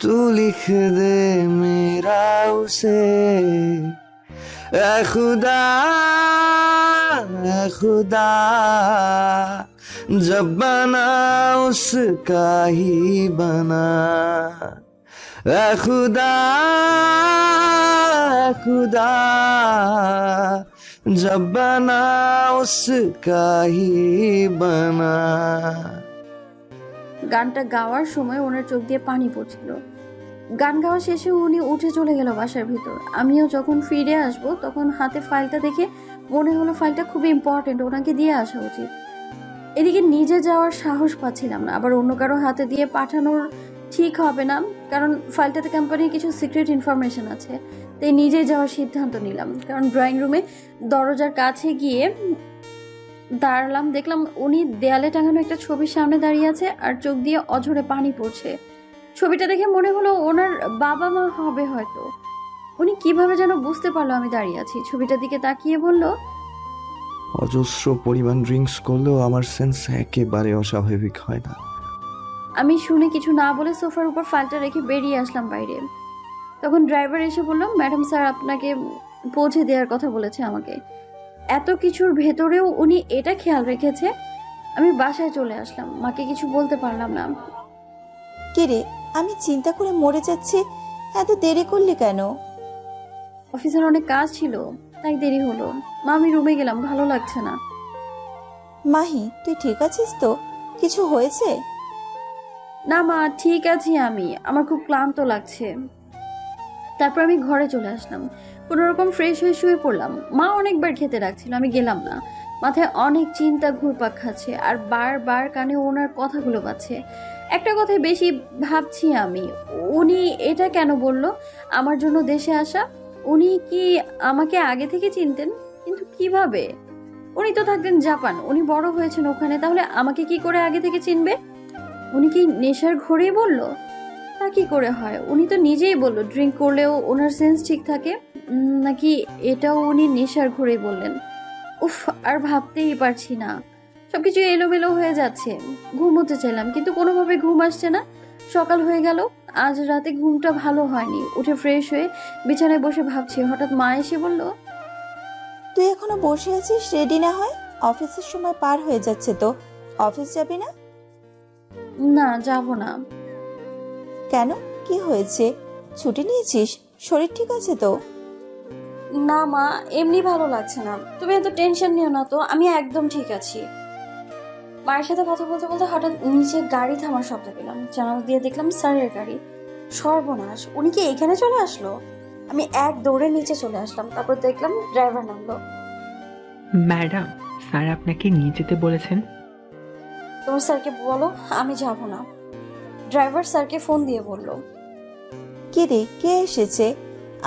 तू लिख दे मेरा उसे ऐ खुदा जब बना उसका ही बना ऐ खुदा जब बना उसका ही बना। গানটা গাওয়ার সময় ওনার চোখ দিয়ে পানি পড়ছিল। গান গাওয়া শেষে উনি উঠে চলে গেল বাসার ভিতর। আমিও যখন ফিরে আসব তখন হাতে ফাইলটা দেখে মনে হলো ফাইলটা খুব ইম্পর্টেন্ট, ওনাকে দিয়ে আসা উচিত। এদিকে নিজে যাওয়ার সাহস পাচ্ছিলাম না, আবার অন্য কারো হাতে দিয়ে পাঠানোর ঠিক হবে না, কারণ ফাইলটাতে কোম্পানির কিছু সিক্রেট ইনফরমেশন আছে। তাই নিজে যাওয়ার সিদ্ধান্ত নিলাম। কারণ ড্রয়িং রুমে দরজার কাছে গিয়ে দাঁড়ালাম, দেখলাম উনি দেয়ালে টাঙানো একটা ছবির সামনে দাঁড়িয়ে আছে আর চোখ দিয়ে অঝরে পানি পড়ছে। ছবিটা দেখে মনে হলো ওনার বাবা মা হবে হয়তো। উনি কিভাবে যেন বুঝতে পারলো আমি দাঁড়িয়ে আছি। ছবিটার দিকে তাকিয়ে বলল, অজস্র পরিমাণ ড্রিঙ্কস করলেও আমার সেন্স একেবারে অস্বাভাবিক হয় না। আমি শুনে কিছু না বলে সোফার উপর ফাইলটা রেখে বেরিয়ে আসলাম বাইরে। তখন ড্রাইভার এসে বলল, ম্যাডাম স্যার আপনাকে পৌঁছে দেওয়ার কথা বলেছে আমাকে। এত কিছুর ভেতরেও উনি এটা খেয়াল রেখেছে। আমি বাসায় চলে আসলাম, মাকে কিছু বলতে পারলাম না। কে রে, আমি চিন্তা করে মরে যাচ্ছি, এত দেরি করলি কেন? অফিসের অনেক কাজ ছিল, তাই দেরি হলো। মা, আমি রুমে গেলাম, ভালো লাগছে না। মাহি, তুই ঠিক আছিস তো? কিছু হয়েছে? না মা, ঠিক আছি আমি। আমার খুব ক্লান্ত লাগছে। তারপর আমি ঘরে চলে আসলাম, কোনোরকম ফ্রেশ হয়ে শুয়ে পড়লাম। মা অনেকবার খেতে ডাকছিল, আমি গেলাম না। মাথায় অনেক চিন্তা ঘুরপাক খাচ্ছে, আর বারবার কানে ওনার কথাগুলো বাজছে। একটা কথাই বেশি ভাবছি আমি, উনি এটা কেন বলল আমার জন্য দেশে আসা? উনি কি আমাকে আগে থেকে চিনতেন? কিন্তু কিভাবে? উনি তো থাকতেন জাপান, উনি বড় হয়েছেন ওখানে, তাহলে আমাকে কি করে আগে থেকে চিনবে? উনি কি নেশার ঘোরেই বলল? তা কি করে হয়? উনি তো নিজেই বলল ড্রিঙ্ক করলেও ওনার সেন্স ঠিক থাকে। নাকি এটাও উনি নেশার ঘোরেই বললেন? উফ, আর ভাবতেই পারছি না, সবকিছু এলোমেলো হয়ে যাচ্ছে। ঘুমোতে চাইলাম, কিন্তু কোনোভাবে ঘুম আসছে না। সকাল হয়ে গেল, আজ রাতে ঘুমটা ভালো হয়নি। উঠে ফ্রেশ হয়ে বিছানায় বসে ভাবছি, হঠাৎ মা এসে বলল, তুই এখনো বসে আছিস? রেডি না হয়? অফিসের সময় পার হয়ে যাচ্ছে তো। অফিস যাবি না? না, যাব না। কেন, কি হয়েছে? ছুটি নিয়েছিস? শরীর ঠিক আছে তো? না মা, এমনি ভালো লাগছে না। তুমি এত টেনশন নিও না তো, আমি একদম ঠিক আছি। মায়ের সাথে কথা বলতে বলতে হঠাৎ নিচে গাড়ি থামার শব্দ পেলাম। জানালা দিয়ে দেখলাম স্যারের গাড়ি। সর্বনাশ, উনি কি এখানে চলে আসলো? আমি এক দৌড়ে নিচে চলে আসলাম, তারপর দেখলাম ড্রাইভার নামলো। ম্যাডাম, স্যার আপনাকে নিয়ে যেতে বলেছেন। তোমার স্যারকে বলো আমি যাব না। ড্রাইভার স্যারকে ফোন দিয়ে বলল। কে রে, কে এসেছে?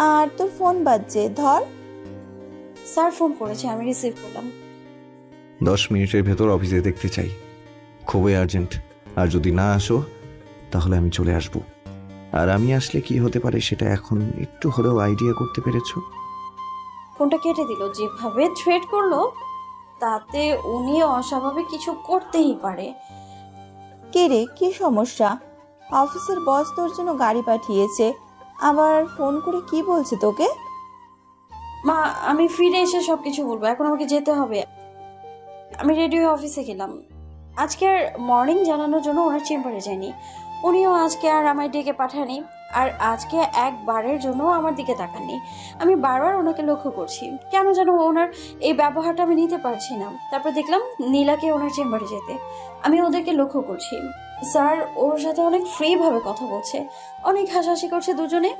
আর তোর ফোন বাজছে, ধর। স্যার ফোন করেছে, আমি রিসিভ করলাম। 10 মিনিটের ভেতর অফিসে দেখতে চাই, খুবই আর্জেন্ট। আর যদি না আসো তাহলে আমি চলে আসব। আর আমি আসলে কি হতে পারে সেটা এখন একটু হলেও আইডিয়া করতে পেরেছো? ফোনটা কেটে দিল। যেভাবে থ্রেট করলো তাতে উনি অস্বাভাবিক কিছু করতেই পারে। কে রে, কি সমস্যা? অফিসের বস তোর জন্য গাড়ি পাঠিয়েছে, আবার ফোন করে কি বলছে তোকে? মা, আমি ফিরে এসে সবকিছু বলবো, এখন আমাকে যেতে হবে। আমি রেডি হয়ে অফিসে গেলাম। আজকে আর মর্নিং জানানোর জন্য ওনার চেম্বারে যায়নি। উনিও আজকে আর আমায় ডেকে পাঠায়নি। আর আজকে একবারের জন্য আমার দিকে তাকাননি। আমি বারবার ওনাকে লক্ষ্য করছি, কেন যেন ওনার এই ব্যবহারটা আমি নিতে পারছি না। তারপর দেখলাম নীলাকে ওনার চেম্বারে যেতে। আমি ওদেরকে লক্ষ্য করছি। স্যার ওর সাথে অনেক ফ্রি ভাবে কথা বলছে, অনেক হাসাহাসি করছে দুজনে।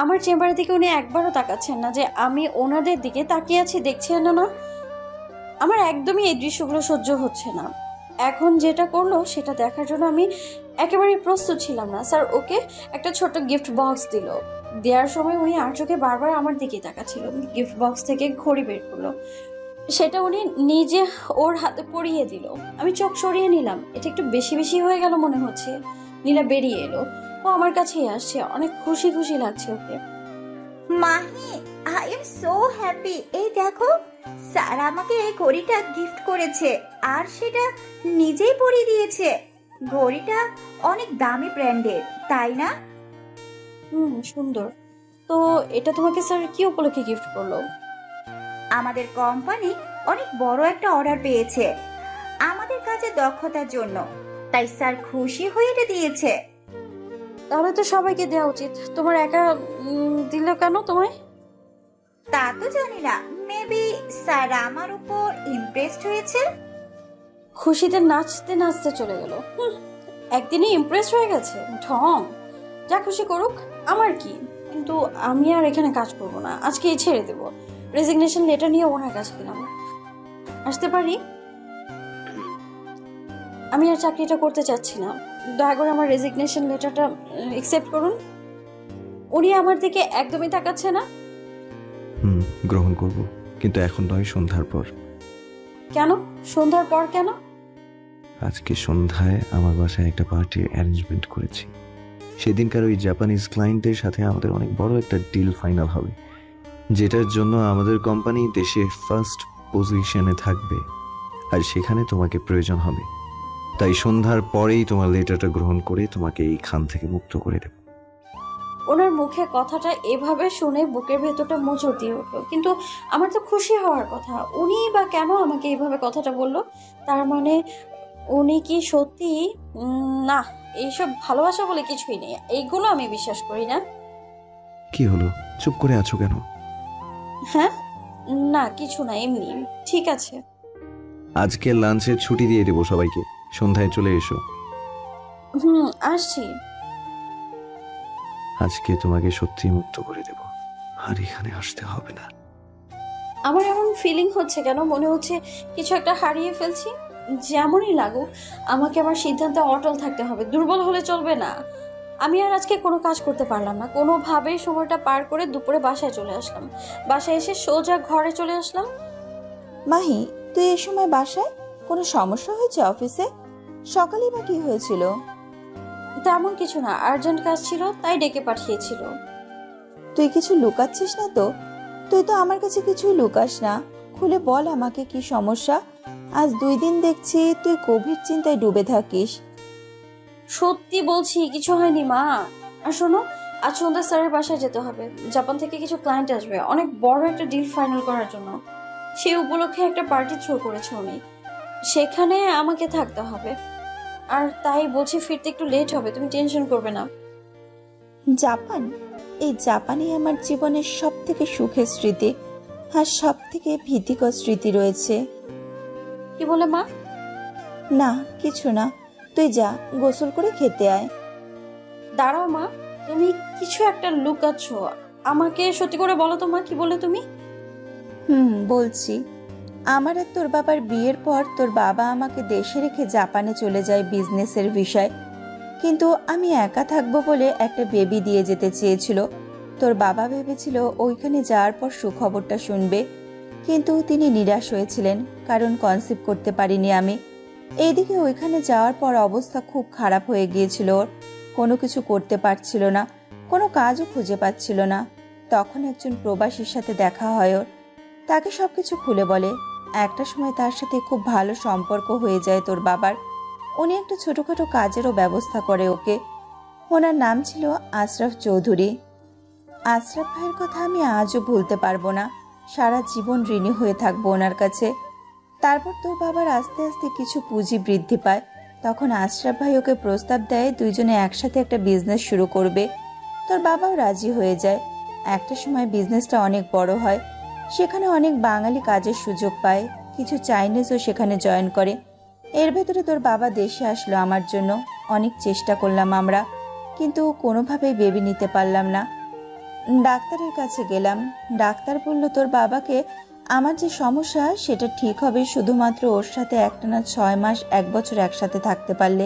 আমার চেম্বারের দিকে উনি একবারও তাকাচ্ছেন না যে আমি ওনাদের দিকে তাকিয়ে আছি, দেখছেন না? আমার একদমই এই দৃশ্যগুলো সহ্য হচ্ছে না। এখন যেটা করলো সেটা দেখার জন্য আমি একেবারেই প্রস্তুত ছিলাম না। স্যার ওকে একটা ছোট গিফট বক্স দিল। দেওয়ার সময় উনি আর চোখে বারবার আমার দিকে তাকাচ্ছিল। গিফট বক্স থেকে ঘড়ি বের করলো, সেটা উনি নিজে ওর হাতে পরিয়ে দিল। আমি চোখ সরিয়ে নিলাম, এটা একটু বেশি বেশি হয়ে গেল মনে হচ্ছে। নীলা বেরিয়ে এলো, ও আমার কাছেই আসছে, অনেক খুশি খুশি লাগছে okay. Mahi, I am so happy. এই দেখো, স্যার আমাকে এই ঘড়িটা গিফট করেছে, আর সেটা নিজেই পরিয়ে দিয়েছে। ঘড়িটা অনেক দামি ব্র্যান্ডের, তাই না? সুন্দর। তো এটা তোমাকে স্যার কি উপলক্ষে গিফট করলো? আমাদের কোম্পানি অনেক বড় একটা অর্ডার পেয়েছে আমাদের কাজে দক্ষতার জন্য, তাই স্যার খুশি হয়ে এটা দিয়েছে। তাহলে তো সবাইকে দেওয়া উচিত, তোমার একা দিল কেন তোমায়? তা তো জানি না, মেবি স্যার আমার উপর ইমপ্রেসড হয়েছে। খুশিতে নাচতে নাচতে চলে গেল। একদিনে ইমপ্রেস হয়ে গেছে, ঢং। যা খুশি করুক, আমার কি। কিন্তু আমি আর এখানে কাজ করব না, আজকেই ছেড়ে দেব। রেজিগনেশন লেটার নিয়ে ওনার কাছে গেলাম। আসতে পারি? আমি আর চাকরিটা করতে চাচ্ছি না, দয়া করে আমার রেজিগনেশন লেটারটা অ্যাকসেপ্ট করুন। উনি আমার দিকে একদমই তাকাচ্ছে না। গ্রহণ করব, কিন্তু এখন নয়, সন্ধ্যার পর। কেন সন্ধ্যার পর? কেন? আজকে সন্ধ্যায় আমার বাসায় একটা পার্টির অ্যারেঞ্জমেন্ট করেছি। সেদিনকার ওই জাপানিজ ক্লায়েন্টদের সাথে আমাদের অনেক বড় একটা ডিল ফাইনাল হবে, যেটার জন্য আমাদের কোম্পানি দেশে ফার্স্ট পজিশনে থাকবে। আর সেখানে তোমাকে প্রয়োজন হবে। তাই সন্ধ্যার পরেই তোমার লেটারটা গ্রহণ করে তোমাকে এই খান থেকে মুক্ত করে দেব। ওনার মুখে কথাটা এভাবে শুনে বুকের ভেতরটা মোচড় দিয়ে উঠলো। কিন্তু আমার তো খুশি হওয়ার কথা, উনি বা কেন আমাকে এইভাবে কথাটা বলল? তার মানে উনি কি সত্যি? না, এইসব ভালোবাসা বলে কিছুই নেই, এইগুলো আমি বিশ্বাস করি না। কি হলো, চুপ করে আছো কেন? হ্যাঁ, না কিছু না, এমনি। ঠিক আছে। আজকে লাঞ্চের ছুটি দিয়ে দেবো সবাইকে, সন্ধ্যায় চলে এসো। আসছি। আজকে তোমাকে সত্যি মুক্ত করে দেব, আর এখানে আসতে হবে না। আমার এমন ফিলিং হচ্ছে কেন, মনে হচ্ছে কিছু একটা হারিয়ে ফেলছি। যেমনই লাগুক, আমাকে আমার সিদ্ধান্তে অটল থাকতে হবে, দুর্বল হলে চলবে না। আমি আর আজকে কোনো কাজ করতে পারলাম না, কোনোভাবেই সময়টা পার করে দুপুরে বাসায় চলে আসলাম। বাসায় এসে সোজা ঘরে চলে আসলাম। মাহি, তুই এই সময় বাসায়? কোনো সমস্যা হয়েছে অফিসে? সকালে বা কি হয়েছিল? তেমন কিছু না, আর্জেন্ট কাজ ছিল তাই ডেকে পাঠিয়েছিল। তুই কিছু লুকাচ্ছিস না তো? তুই তো আমার কাছে কিছুই লুকাস না, খুলে বল আমাকে কি সমস্যা। আজ 2 দিন দেখছি তুই গভীর চিন্তায় ডুবে থাকিস। সত্যি বলছি, কিছু হয়নি মা। আর শোনো, আজ সন্ধ্যা স্যারের বাসায় যেতে হবে। জাপান থেকে কিছু ক্লায়েন্ট আসবে, অনেক বড় একটা ডিল ফাইনাল করার জন্য। সেই উপলক্ষে একটা পার্টি থ্রো করেছে উনি, সেখানে আমাকে থাকতে হবে। আর তাই বলছি ফিরতে একটু লেট হবে, তুমি টেনশন করবে না। জাপান? এই জাপানে আমার জীবনের সব থেকে সুখের স্মৃতি আর সব থেকে ভীতিকর স্মৃতি রয়েছে। কি বলে মা? না কিছু না, তুই যা, গোসল করে খেতে আয়। দাঁড়াও মা, তুমি কিছু একটা লুকাচ্ছ, আমাকে সত্যি করে বলো তো মা, কি বলে তুমি? বলছি। আমার আর তোর বাবার বিয়ের পর তোর বাবা আমাকে দেশে রেখে জাপানে চলে যায় বিজনেসের ভিসায়। কিন্তু আমি একা থাকবো বলে একটা বেবি দিয়ে যেতে চেয়েছিল। তোর বাবা ভেবেছিল ওইখানে যাওয়ার পর সুখবরটা শুনবে, কিন্তু তিনি নিরাশ হয়েছিলেন, কারণ কনসিভ করতে পারিনি আমি। এইদিকে ওইখানে যাওয়ার পর অবস্থা খুব খারাপ হয়ে গিয়েছিল ওর, কোনো কিছু করতে পারছিল না, কোনো কাজও খুঁজে পাচ্ছিল না। তখন একজন প্রবাসীর সাথে দেখা হয় ওর, তাকে সবকিছু খুলে বলে। একটা সময় তার সাথে খুব ভালো সম্পর্ক হয়ে যায় তোর বাবার। উনি একটা ছোটখাটো কাজেরও ব্যবস্থা করে ওকে। ওনার নাম ছিল আশরাফ চৌধুরী। আশরাফ ভাইয়ের কথা আমি আজও ভুলতে পারবো না, সারা জীবন ঋণী হয়ে থাকবো ওনার কাছে। তারপর তোর বাবার আস্তে আস্তে কিছু পুঁজি বৃদ্ধি পায়, তখন আশরাফ ভাই ওকে প্রস্তাব দেয় দুইজনে একসাথে একটা বিজনেস শুরু করবে। তোর বাবাও রাজি হয়ে যায়। একটা সময় বিজনেসটা অনেক বড় হয়, সেখানে অনেক বাঙালি কাজের সুযোগ পায়, কিছু চাইনিজও সেখানে জয়েন করে। এর ভেতরে তোর বাবা দেশে আসলো আমার জন্য। অনেক চেষ্টা করলাম আমরা, কিন্তু কোনোভাবেই বেবি নিতে পারলাম না। ডাক্তারের কাছে গেলাম, ডাক্তার বলল তোর বাবাকে আমার যে সমস্যা সেটা ঠিক হবে শুধুমাত্র ওর সাথে একটানা 6 মাস 1 বছর একসাথে থাকতে পারলে।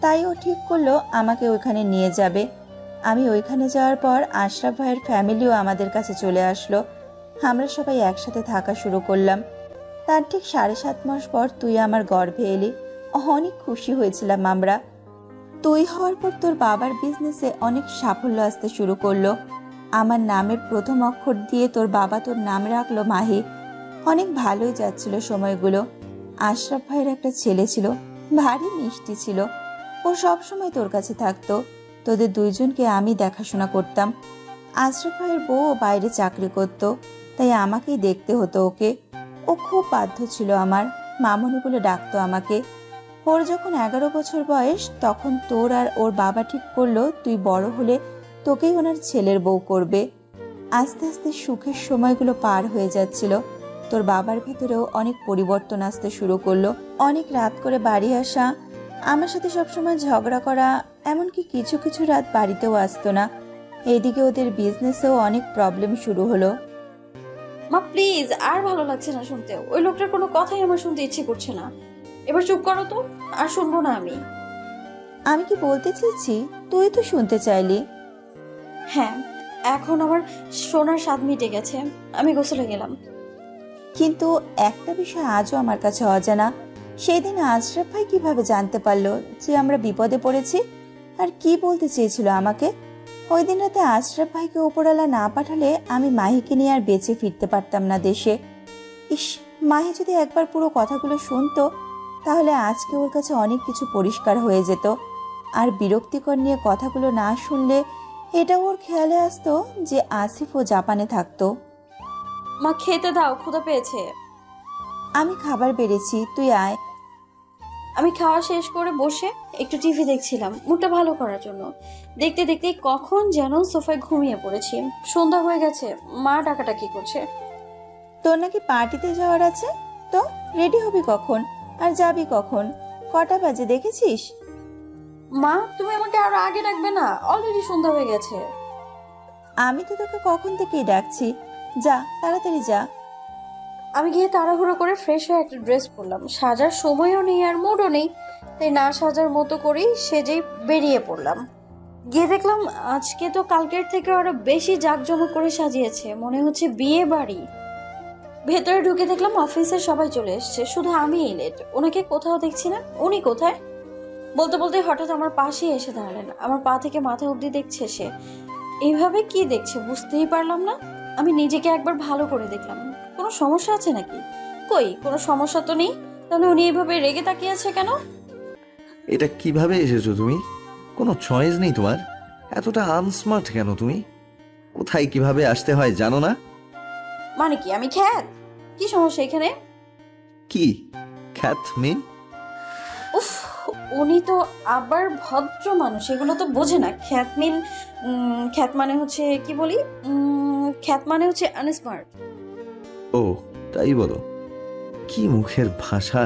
তাই ও ঠিক করলো আমাকে ওইখানে নিয়ে যাবে। আমি ওইখানে যাওয়ার পর আশরাফ ভাইয়ের ফ্যামিলিও আমাদের কাছে চলে আসলো। আমরা সবাই একসাথে থাকা শুরু করলাম। তার ঠিক 7.5 মাস পর তুই আমার গর্ভে এলি। অনেক খুশি হয়েছিলাম আমরা। তুই হওয়ার পর তোর বাবার বিজনেসে অনেক সাফল্য আসতে শুরু করলো। আমার নামের প্রথম অক্ষর দিয়ে তোর বাবা তোর নাম রাখলো মাহি। অনেক ভালোই যাচ্ছিল সময়গুলো। আশরাফ ভাইয়ের একটা ছেলে ছিল, ভারী মিষ্টি ছিল। ও সবসময় তোর কাছে থাকতো। তোদের দুইজনকে আমি দেখাশোনা করতাম। আশরাফ ভাইয়ের বউ বাইরে চাকরি করত, তাই আমাকেই দেখতে হতো ওকে। ও খুব বাধ্য ছিল আমার, মামনি বলে ডাকতো আমাকে। ওর যখন 11 বছর বয়স, তখন তোর আর ওর বাবা ঠিক করলো তুই বড় হলে তোকেই ওনার ছেলের বউ করবে। আস্তে আস্তে সুখের সময়গুলো পার হয়ে যাচ্ছিল। তোর বাবার ভেতরেও অনেক পরিবর্তন আসতে শুরু করলো। অনেক রাত করে বাড়ি আসা, আমার সাথে সবসময় ঝগড়া করা, এমনকি কিছু কিছু রাত বাড়িতেও আসতো না। এইদিকে ওদের বিজনেসেও অনেক প্রবলেম শুরু হলো। মা প্লিজ, আর ভালো লাগছে না শুনতে। ওই লোকটার কোনো কথাই আমার শুনতে ইচ্ছে করছে না। এবার চুপ করো তো, আর শুনবো না আমি। আমি কি বলতে চাইছি তুই তো শুনতে চাইলি। হ্যাঁ, এখন আমার শোনার স্বাদ মিটে গেছে, আমি গোসলে গেলাম। কিন্তু একটা বিষয় আজও আমার কাছে অজানা। সেই দিন আশরাফ ভাই কিভাবে জানতে পারলো যে আমরা বিপদে পড়েছি, আর কি বলতে চেয়েছিল আমাকে? ওই দিন রাতে আশরাফ ভাইকে ওপরওয়ালা না পাঠালে আমি মাহিকে নিয়ে আর বেঁচে ফিরতে পারতাম না দেশে। ইস, মাহি যদি একবার পুরো কথাগুলো শুনতো, তাহলে আজকে ওর কাছে অনেক কিছু পরিষ্কার হয়ে যেত। আর বিরক্তিকর নিয়ে কথাগুলো না শুনলে এটা ওর খেয়ালে আসতো যে আসিফও জাপানে থাকতো। মা খেতে দাও, ক্ষুধা পেয়েছে। আমি খাবার বেড়েছি, তুই আয়। আমি খাওয়া শেষ করে বসে একটু টিভি দেখছিলাম মুডটা ভালো করার জন্য। দেখতে দেখতে কখন যেন সোফায় ঘুমিয়ে পড়েছি। সন্ধ্যা হয়ে গেছে, মা ডাকাডাকি করছে। তোর নাকি পার্টিতে যাওয়ার আছে, তো রেডি হবি কখন আর যাবি কখন? কটা বাজে দেখেছিস? মা, তুমি আমাকে আরো আগে ডাকবে না? অলরেডি সন্ধ্যা হয়ে গেছে। আমি তো তোকে কখন থেকেই ডাকছি, যা তাড়াতাড়ি যা। আমি গিয়ে তাড়াহুড়ো করে ফ্রেশ হয়ে একটা ড্রেস পরলাম। সাজার সময়ও নেই আর মুডও নেই, তাই না সাজার মতো করেই সেজেই বেরিয়ে পড়লাম। গিয়ে দেখলাম আজকে তো কালকের থেকে আরো বেশি জাঁকজমক করে সাজিয়েছে, মনে হচ্ছে বিয়ে বাড়ি। ভেতরে ঢুকে দেখলাম অফিসের সবাই চলে এসছে, শুধু আমিই লেট। ওনাকে কোথাও দেখছি না, উনি কোথায়? বলতে বলতে হঠাৎ আমার পাশে এসে দাঁড়ালেন। আমার পা থেকে মাথা অবধি দেখছে সে। এইভাবে কি দেখছে বুঝতেই পারলাম না। আমি নিজেকে একবার ভালো করে দেখলাম, কোনো সমস্যা আছে নাকি? কই, কোনো সমস্যা তো নেই। তাহলে উনি এইভাবে রেগে তাকিয়ে আছে কেন? এটা কিভাবে এসেছো তুমি? কোনো চয়েস নেই তোমার? এতটা আনস্মার্ট কেন তুমি? কোথায় কিভাবে আসতে হয় জানো না? মানে কি আমি খ্যাত? কি সমস্যা এখানে? কি খ্যাত মিন? উফ, উনি তো আবার ভদ্র মানুষ, এগুলো তো বোঝে না। খ্যাত মিন, খ্যাত মানে হচ্ছে কি বলি, খ্যাত মানে হচ্ছে আনস্মার্ট। ও তাই বলো? কি মুখের ভাষা!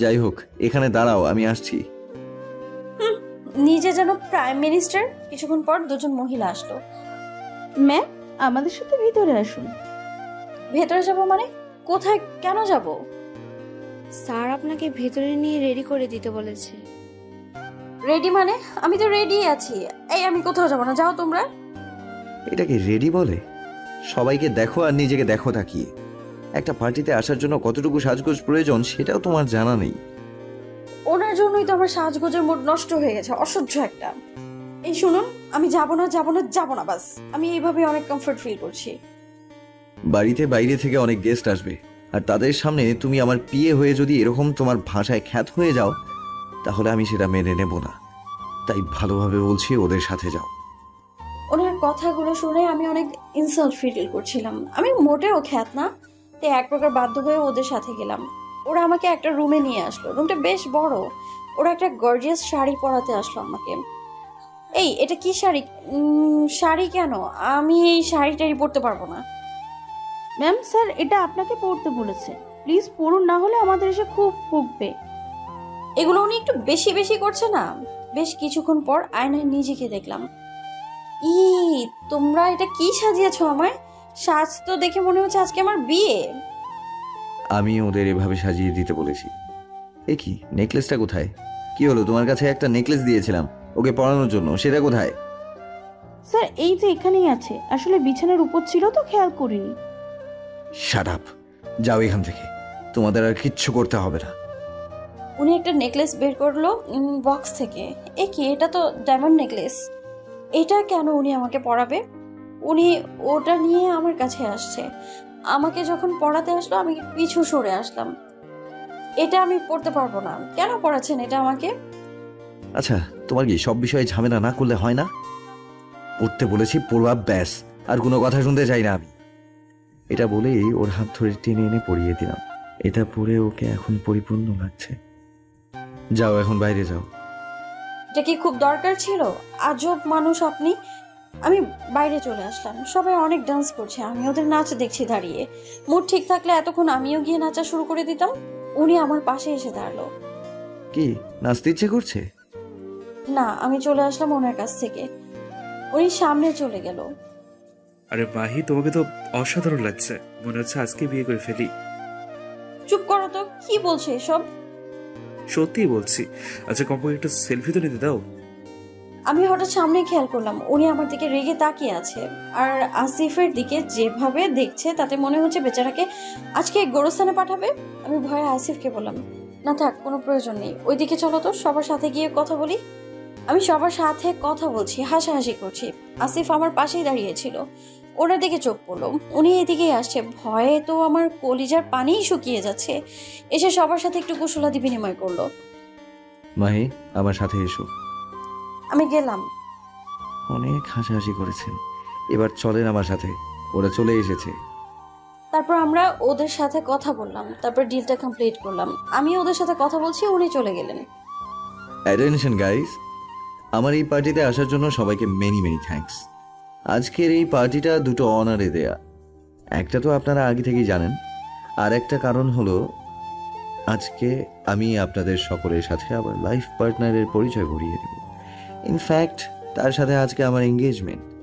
যাই হোক, এখানে দাঁড়াও, আমি আসছি। নিজে যেন প্রাইম মিনিস্টার। কিছুক্ষণ পর দুজন মহিলা আসলো। ম্যাম, আমাদের সাথে ভিতরে আসুন। ভেতরে যাব মানে? কোথায়, কেন যাব? স্যার আপনাকে ভেতরে নিয়ে রেডি করে দিতে বলেছে। রেডি মানে? আমি তো রেডি আছি। এই, আমি কোথাও যাব না, যাও তোমরা। এটাকে রেডি বলে? সবাইকে দেখো আর নিজেকে দেখো তাকিয়ে। একটা পার্টিতে আসার জন্য কতটুকু সাজগোজ প্রয়োজন সেটাও তোমার জানা নেই। ওনার জন্যই তো আমার সাজগোজের মুড নষ্ট হয়ে গেছে, অসহ্য একটা। এই শুনুন, আমি যাব না যাব না যাব না, বাস। আমি এইভাবে অনেক কমফর্ট ফিল করছি। বাড়িতে বাইরে থেকে অনেক গেস্ট আসবে, আর তাদের সামনে তুমি আমার পিয়ে হয়ে যদি এরকম তোমার ভাষায় খ্যাত হয়ে যাও, তাহলে আমি সেটা মেনে নেব না। তাই ভালোভাবে বলছি, ওদের সাথে যাও। ওনার কথাগুলো শুনে আমি অনেক ইনসাল্ট ফিল করছিলাম। আমি মোটেও খ্যাত না, তাই এক প্রকার বাধ্য হয়ে ওদের সাথে গেলাম। ওরা আমাকে একটা রুমে নিয়ে আসলো। রুমটা বেশ বড়। ওরা একটা গর্জিয়াস শাড়ি পরাতে আসলো আমাকে। এই, এটা কি শাড়ি? শাড়ি কেন? আমি এই শাড়িটাই পরতে পারবো না। ম্যাম, স্যার এটা আপনাকে পড়তে বলেছে, প্লিজ পড়ুন, না হলে আমাদের এসে খুব বকবে। এগুলো উনি একটু বেশি বেশি করছে না? বেশ কিছুক্ষণ পর আয়নায় নিজেকে দেখলাম। তোমরা এটা কি সাজিয়েছো আমায়? সাজ তো দেখে মনে হচ্ছে আজকে আমার বিয়ে। আমি ওদের এভাবে সাজিয়ে দিতে বলেছি। এ কি, নেকলেসটা কোথায়? কি হলো, তোমার কাছে একটা নেকলেস দিয়েছিলাম ওকে পরানোর জন্য, সেটা কোথায়? স্যার এই যে এখানেই আছে, আসলে বিছানার উপর ছিল তো খেয়াল করিনি। শাট আপ, যাও এখান থেকে, তোমাদের আর কিচ্ছু করতে হবে না। উনি একটা নেকলেস বের করলো বক্স থেকে। এ কি, এটা তো ডায়মন্ড নেকলেস। এটা কেন উনি আমাকে পরাবে? উনি ওটা নিয়ে আমার কাছে আসছে। আমাকে যখন পরাতে আসলো আমি পিছু সরে আসলাম। এটা আমি পরতে পারবো না। কেন পরাচ্ছেন এটা আমাকে? আচ্ছা, তোমার কি সব বিষয়ে ঝামেলা না করলে হয় না? পড়তে বলেছি, পড়বা ব্যাস, আর কোনো কথা শুনতে চাই না আমি। এটা বলেই ওর হাত ধরে টেনে এনে পরিয়ে দিলাম। এটা পরে ওকে এখন পরিপূর্ণ লাগছে। যাও এখন বাইরে যাও। এটা কি খুব দরকার ছিল? আজব মানুষ আপনি। আমি বাইরে চলে আসলাম। সবাই অনেক ডান্স করছে, আমি ওদের নাচ দেখছি দাঁড়িয়ে। মুড ঠিক থাকলে এতক্ষণ আমিও গিয়ে নাচা শুরু করে দিতাম। উনি আমার পাশে এসে দাঁড়ালো। কি, নাচতে ইচ্ছে করছে? না, আমি চলে আসলাম ওনার কাছ থেকে। উনি সামনে চলে গেল। আরে মাহি, তোমাকে তো অসাধারণ লাগছে, মনে হচ্ছে আজকে বিয়ে করে ফেলি। চুপ করো তো, কি বলছে এসব? সত্যিই বলছি। আচ্ছা, কমপক্ষে একটা সেলফি তো নিতে দাও। আমি হঠাৎ সামনে খেয়াল করলাম উনি আমার দিকে রেগে তাকিয়ে আছে, আর আসিফের দিকে যেভাবে দেখছে তাতে মনে হচ্ছে বেচারাকে আজকে গোরস্থানে পাঠাবে। আমি ভয়ে আসিফকে বললাম, না থাক, কোনো প্রয়োজন নেই, ওইদিকে চলো তো, সবার সাথে গিয়ে কথা বলি। আমি সবার সাথে কথা বলছি, হাসাহাসি করছি। আসিফ আমার পাশেই দাঁড়িয়েছিল। ওনার দিকে চোখ পড়লো, উনি এদিকেই আসছে। ভয়ে তো আমার কলিজার পানিই শুকিয়ে যাচ্ছে। এসে সবার সাথে একটু কুশলাদি বিনিময় করলো। মাহি, আমার সাথে এসো। আমি গেলাম। অনেক হাসাহাসি করেছেন, এবার চলেন আমার সাথে। ওরা চলে এসেছে। তারপর আমরা ওদের সাথে কথা বললাম, তারপর ডিলটা কমপ্লিট করলাম। আমি ওদের সাথে কথা বলছি, উনি চলে গেলেন। অ্যাটেনশন গাইস, আমার এই পার্টিতে আসার জন্য সবাইকে মেনি মেনি থ্যাঙ্কস। আজকের এই পার্টিটা দুটো অনারে দেয়া। একটা তো আপনারা আগে থেকেই জানেন, আর একটা কারণ হলো আজকে আমি আপনাদের সকলের সাথে আবার লাইফ পার্টনারের পরিচয় করিয়ে দেব। ইনফ্যাক্ট তার সাথে আজকে আমার এঙ্গেজমেন্ট।